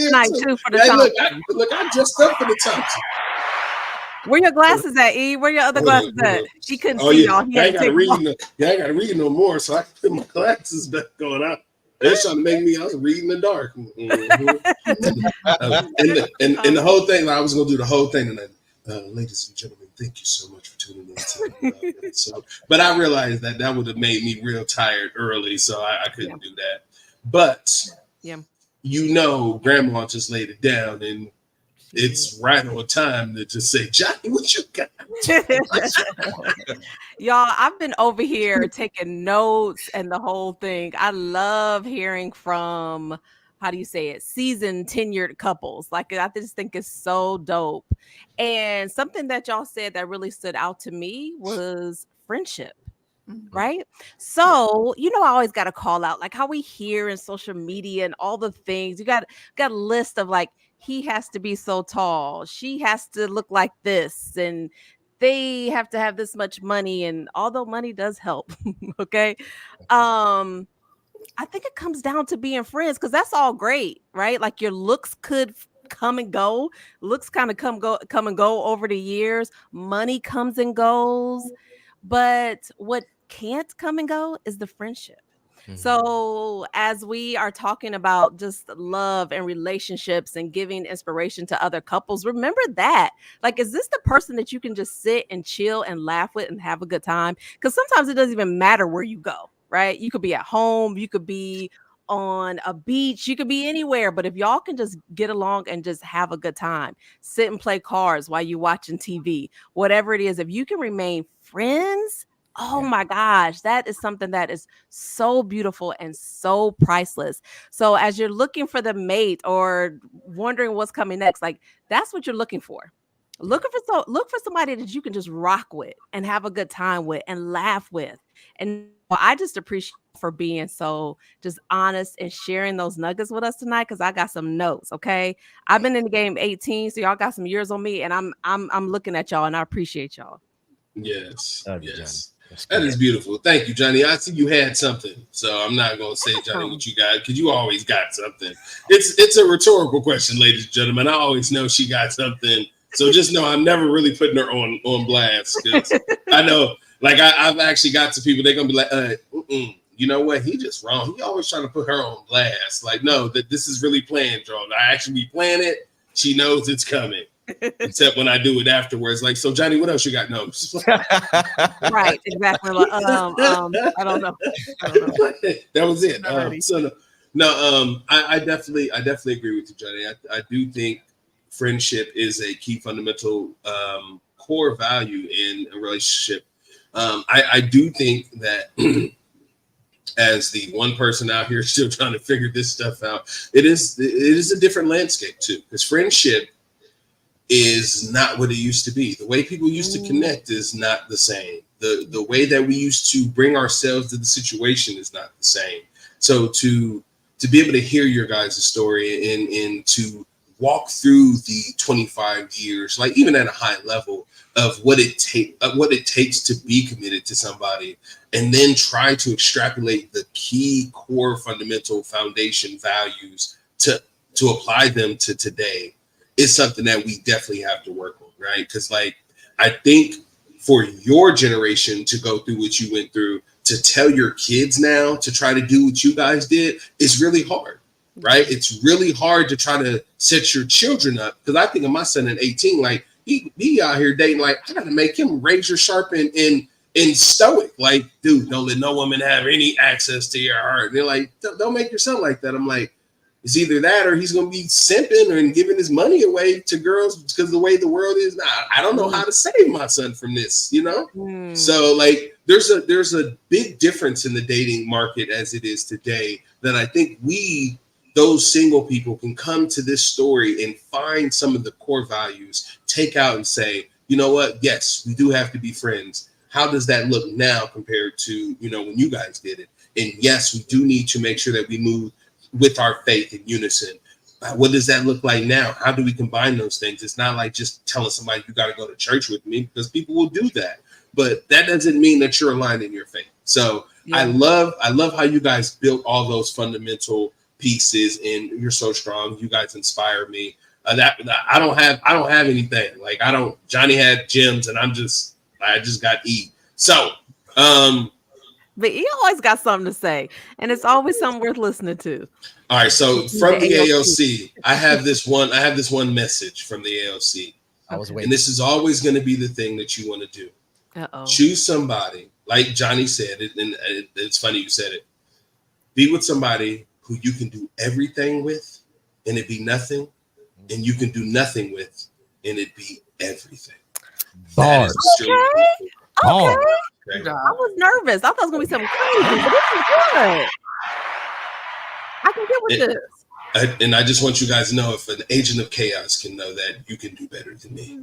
too. For the look, I dressed up for the Thompson. Where your glasses at, E? Where your other glasses at? She couldn't see y'all. I ain't gotta read no more, so I can put my glasses back on. They're trying to make me. I was reading in the dark. And the whole thing. I was gonna do the whole thing, and then, ladies and gentlemen, thank you so much for tuning in to so. But I realized that would have made me real tired early, so I couldn't do that. But Grandma just laid it down, and it's right on time to just say, Johnny, what you got? Y'all, I've been over here taking notes and the whole thing. I love hearing from, how do you say it, seasoned, tenured couples. Like, I just think it's so dope. And something that y'all said that really stood out to me was friendship. Right. So, I always got to call out like how we hear in social media and all the things. You got a list of like, he has to be so tall, she has to look like this, and they have to have this much money. And although money does help, okay. I think it comes down to being friends, because that's all great, right? Like your looks could come and go. Looks kind of come and go over the years. Money comes and goes. But what can't come and go is the friendship. So, as we are talking about just love and relationships and giving inspiration to other couples, remember that. Like, is this the person that you can just sit and chill and laugh with and have a good time? Because sometimes it doesn't even matter where you go, right? You could be at home, you could be on a beach, you could be anywhere. But if y'all can just get along and just have a good time, sit and play cards while you're watching TV, whatever it is, if you can remain friends, oh my gosh, that is something that is so beautiful and so priceless. So as you're looking for the mate or wondering what's coming next, like that's what you're looking for. Look for somebody that you can just rock with and have a good time with and laugh with. And I just appreciate for being so just honest and sharing those nuggets with us tonight, because I got some notes. Okay, I've been in the game 18, so y'all got some years on me, and I'm looking at y'all, and I appreciate y'all. Yes. That is beautiful. Thank you, Johnny. I see you had something, so I'm not going to say, Johnny, what you got, because you always got something. It's a rhetorical question, ladies and gentlemen. I always know she got something, so just know I'm never really putting her on blast, because I know, like, I've actually got to people, they're going to be like, you know what? He just wrong. He always trying to put her on blast. Like, no, that this is really planned, John. I actually be planning it. She knows it's coming. Except when I do it afterwards. Like, so Johnny, what else you got notes? Right, exactly. I don't know. That was it. I definitely agree with you, Johnny. I do think friendship is a key fundamental core value in a relationship. I do think that as the one person out here still trying to figure this stuff out, it is a different landscape too, because friendship is not what it used to be. The way people used to connect is not the same. The way that we used to bring ourselves to the situation is not the same. So to be able to hear your guys' story and to walk through the 25 years, like even at a high level of what it takes to be committed to somebody, and then try to extrapolate the key core fundamental foundation values to apply them to today, is something that we definitely have to work on, right? Because like, I think for your generation to go through what you went through, to tell your kids now to try to do what you guys did is really hard, right? It's really hard to try to set your children up. Because I think of my son at 18, like he out here dating, like I got to make him razor sharp and stoic. Like, dude, don't let no woman have any access to your heart. And they're like, don't make your son like that. I'm like, it's either that or he's going to be simping and giving his money away to girls because the way the world is now. I don't know how to save my son from this, you know? So like there's a big difference in the dating market as it is today that I think those single people can come to this story and find some of the core values, take out and say, you know what? Yes, we do have to be friends. How does that look now compared to, when you guys did it? And yes, we do need to make sure that we move with our faith in unison. What does that look like now? How do we combine those things? It's not like just telling somebody you got to go to church with me, because people will do that. But that doesn't mean that you're aligned in your faith. So yeah. I love how you guys built all those fundamental pieces, and you're so strong. You guys inspire me. I don't have anything. Like Johnny had gems, and I just got E. So But he always got something to say, and it's always something worth listening to. All right, so from the AOC. AOC, I have this one message from the AOC. I was Okay. waiting. And this is always going to be the thing that you want to do. Uh-oh. Choose somebody, like Johnny said, and it's funny you said it. Be with somebody who you can do everything with, and it be nothing, and you can do nothing with, and it be everything. Bars. Okay. Bars. Okay. I was nervous. I thought it was gonna be something crazy, but this is good. I can get with this. And I just want you guys to know, if an agent of chaos can know that, you can do better than me.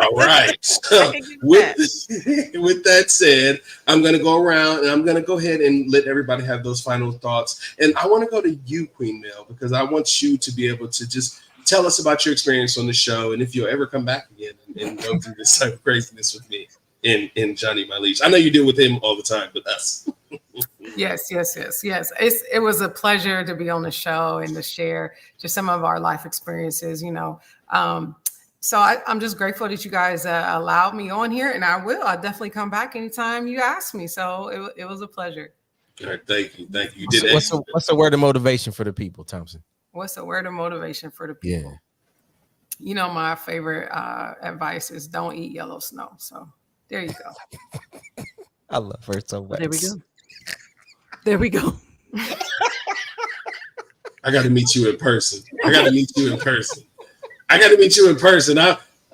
All right. So with that said, I'm going to go around and I'm going to go ahead and let everybody have those final thoughts. And I want to go to you, Queen Mel, because I want you to be able to just tell us about your experience on the show, and if you'll ever come back again and go through this type of craziness with me and Johnny, my liege. I know you deal with him all the time, but us. Yes. It was a pleasure to be on the show and to share just some of our life experiences, So I'm just grateful that you guys allowed me on here, and I'll definitely come back anytime you ask me. So it was a pleasure. All right, thank you. You did What's the word of motivation for the people, Thompson? What's the word of motivation for the people? Yeah. My favorite advice is don't eat yellow snow. So there you go. I love her so much. There we go. I got to meet you in person.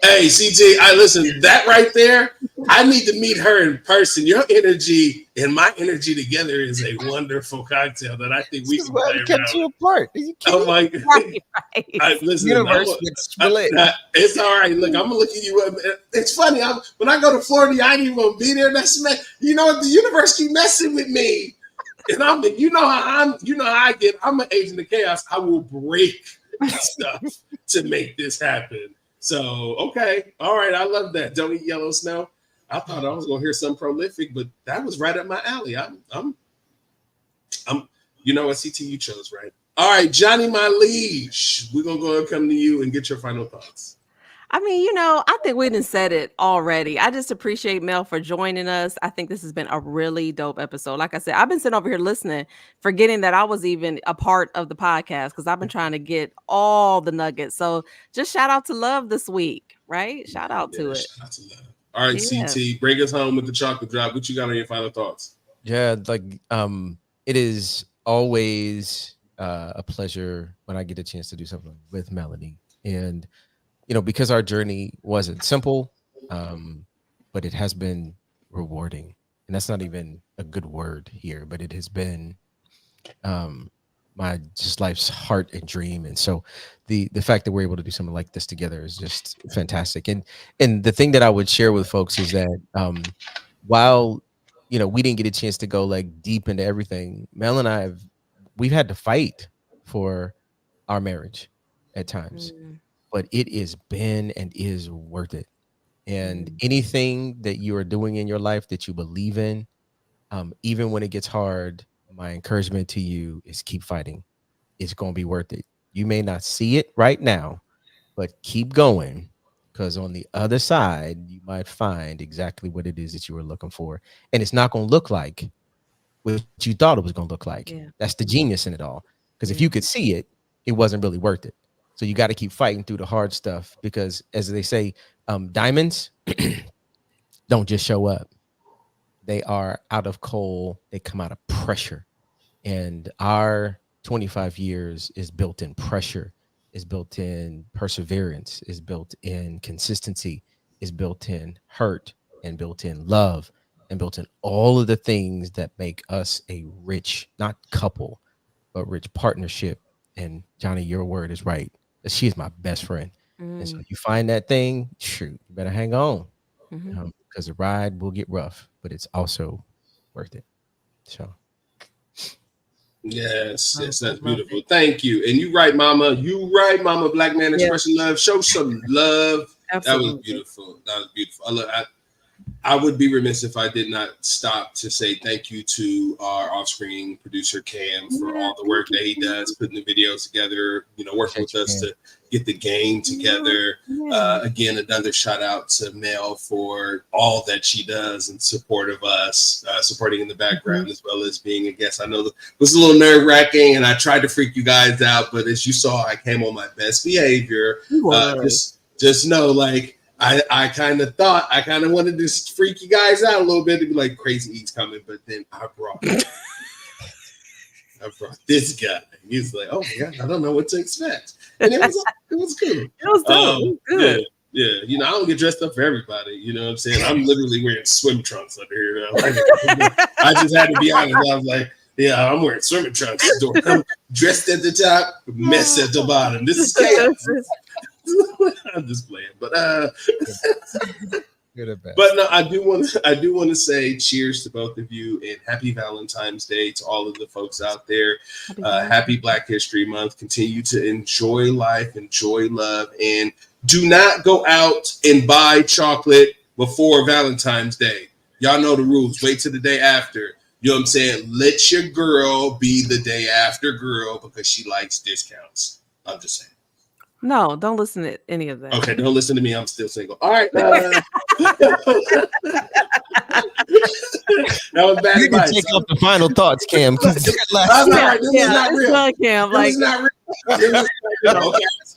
Hey, CT, listen, that right there, I need to meet her in person. Your energy and my energy together is a wonderful cocktail that I think we can play around. You apart. Oh my God. Right. Listen, Universe would split. It's all right. Look, I'm gonna look at you. It's funny. When I go to Florida, I ain't even gonna be there. You know what? The universe keep messing with me. And you know how I get. I'm an agent of chaos. I will break stuff to make this happen. So, okay. All right. I love that. Don't eat yellow snow. I thought I was going to hear something prolific, but that was right up my alley. I'm you know what, CT, you chose, right? All right, Johnny, my liege, we're going to go and come to you and get your final thoughts. I mean, I think we done said it already. I just appreciate Mel for joining us. I think this has been a really dope episode. Like I said, I've been sitting over here listening, forgetting that I was even a part of the podcast because I've been trying to get all the nuggets. So just shout out to Love this week, right? Shout out to it. Shout out to Love. All right, CT, bring us home with the chocolate drop. What you got on your final thoughts? Yeah, it is always a pleasure when I get a chance to do something with Melanie. And because our journey wasn't simple, but it has been rewarding. And that's not even a good word here, but it has been my just life's heart and dream. And so the fact that we're able to do something like this together is just fantastic. And the thing that I would share with folks is that while we didn't get a chance to go like deep into everything, Mel and I we've had to fight for our marriage at times. But it has been and is worth it. And anything that you are doing in your life that you believe in, even when it gets hard, my encouragement to you is keep fighting. It's going to be worth it. You may not see it right now, but keep going, because on the other side, you might find exactly what it is that you were looking for. And it's not going to look like what you thought it was going to look like. Yeah. That's the genius in it all. Because if you could see it, it wasn't really worth it. So you got to keep fighting through the hard stuff, because as they say, diamonds don't just show up. They are out of coal. They come out of pressure. And our 25 years is built in pressure, is built in perseverance, is built in consistency, is built in hurt, and built in love, and built in all of the things that make us a rich, not couple, but rich partnership. And Johnny, your word is right. She is my best friend. And so you find that thing, shoot, you better hang on, because the ride will get rough, but it's also worth it. So. Yes, that's beautiful. Thank you. And you right, Mama. Black man expressing love. Show some love. Absolutely. That was beautiful. I would be remiss if I did not stop to say thank you to our off-screen producer Cam for all the work that he does, putting the videos together, working with us to get the game together. Again, another shout out to Mel for all that she does in support of us, supporting in the background as well as being a guest. I know it was a little nerve-wracking and I tried to freak you guys out, but as you saw, I came on my best behavior. Just know, like, I kind of wanted to freak you guys out a little bit to be like Crazy E's coming, but then I brought this guy. He's like, oh my god, I don't know what to expect, and it was cool. It was dope. It was good. Yeah. I don't get dressed up for everybody. You know what I'm saying? I'm literally wearing swim trunks under here now. I just had to be honest. I was like, yeah, I'm wearing swimming trunks. I'm dressed at the top, mess at the bottom. This is chaos. I'm just playing, but good or bad. But no, I do want to say cheers to both of you and happy Valentine's Day to all of the folks out there. Happy Black History Month. Continue to enjoy life, enjoy love, and do not go out and buy chocolate before Valentine's Day. Y'all know the rules. Wait till the day after. You know what I'm saying? Let your girl be the day after girl because she likes discounts. I'm just saying. No, don't listen to any of that. Okay, don't listen to me. I'm still single. All right. That was bad You advice. can take up the final thoughts, Cam. This is not real. Cam, This is not real.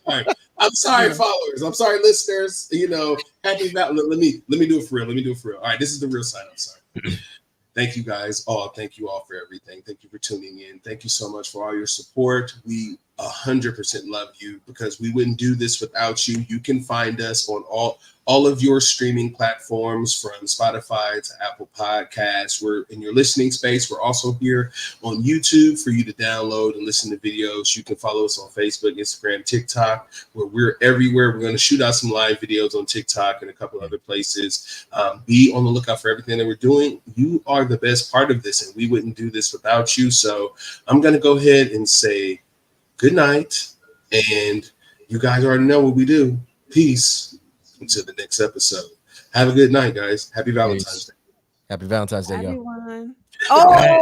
Okay, I'm sorry, followers. I'm sorry, listeners. Happy Valentine's. Let me do it for real. All right, this is the real side. I'm sorry. Thank you guys all. Thank you all for everything. Thank you for tuning in. Thank you so much for all your support. We 100% love you because we wouldn't do this without you. You can find us on all of your streaming platforms from Spotify to Apple Podcasts. We're in your listening space. We're also here on YouTube for you to download and listen to videos. You can follow us on Facebook, Instagram, TikTok, where we're everywhere. We're going to shoot out some live videos on TikTok and a couple other places. Be on the lookout for everything that we're doing. You are the best part of this, and we wouldn't do this without you. So I'm going to go ahead and say good night, and you guys already know what we do. Peace. Until the next episode. Have a good night, guys. Happy Valentine's Day. Happy Valentine's Day, y'all. Everyone. Oh!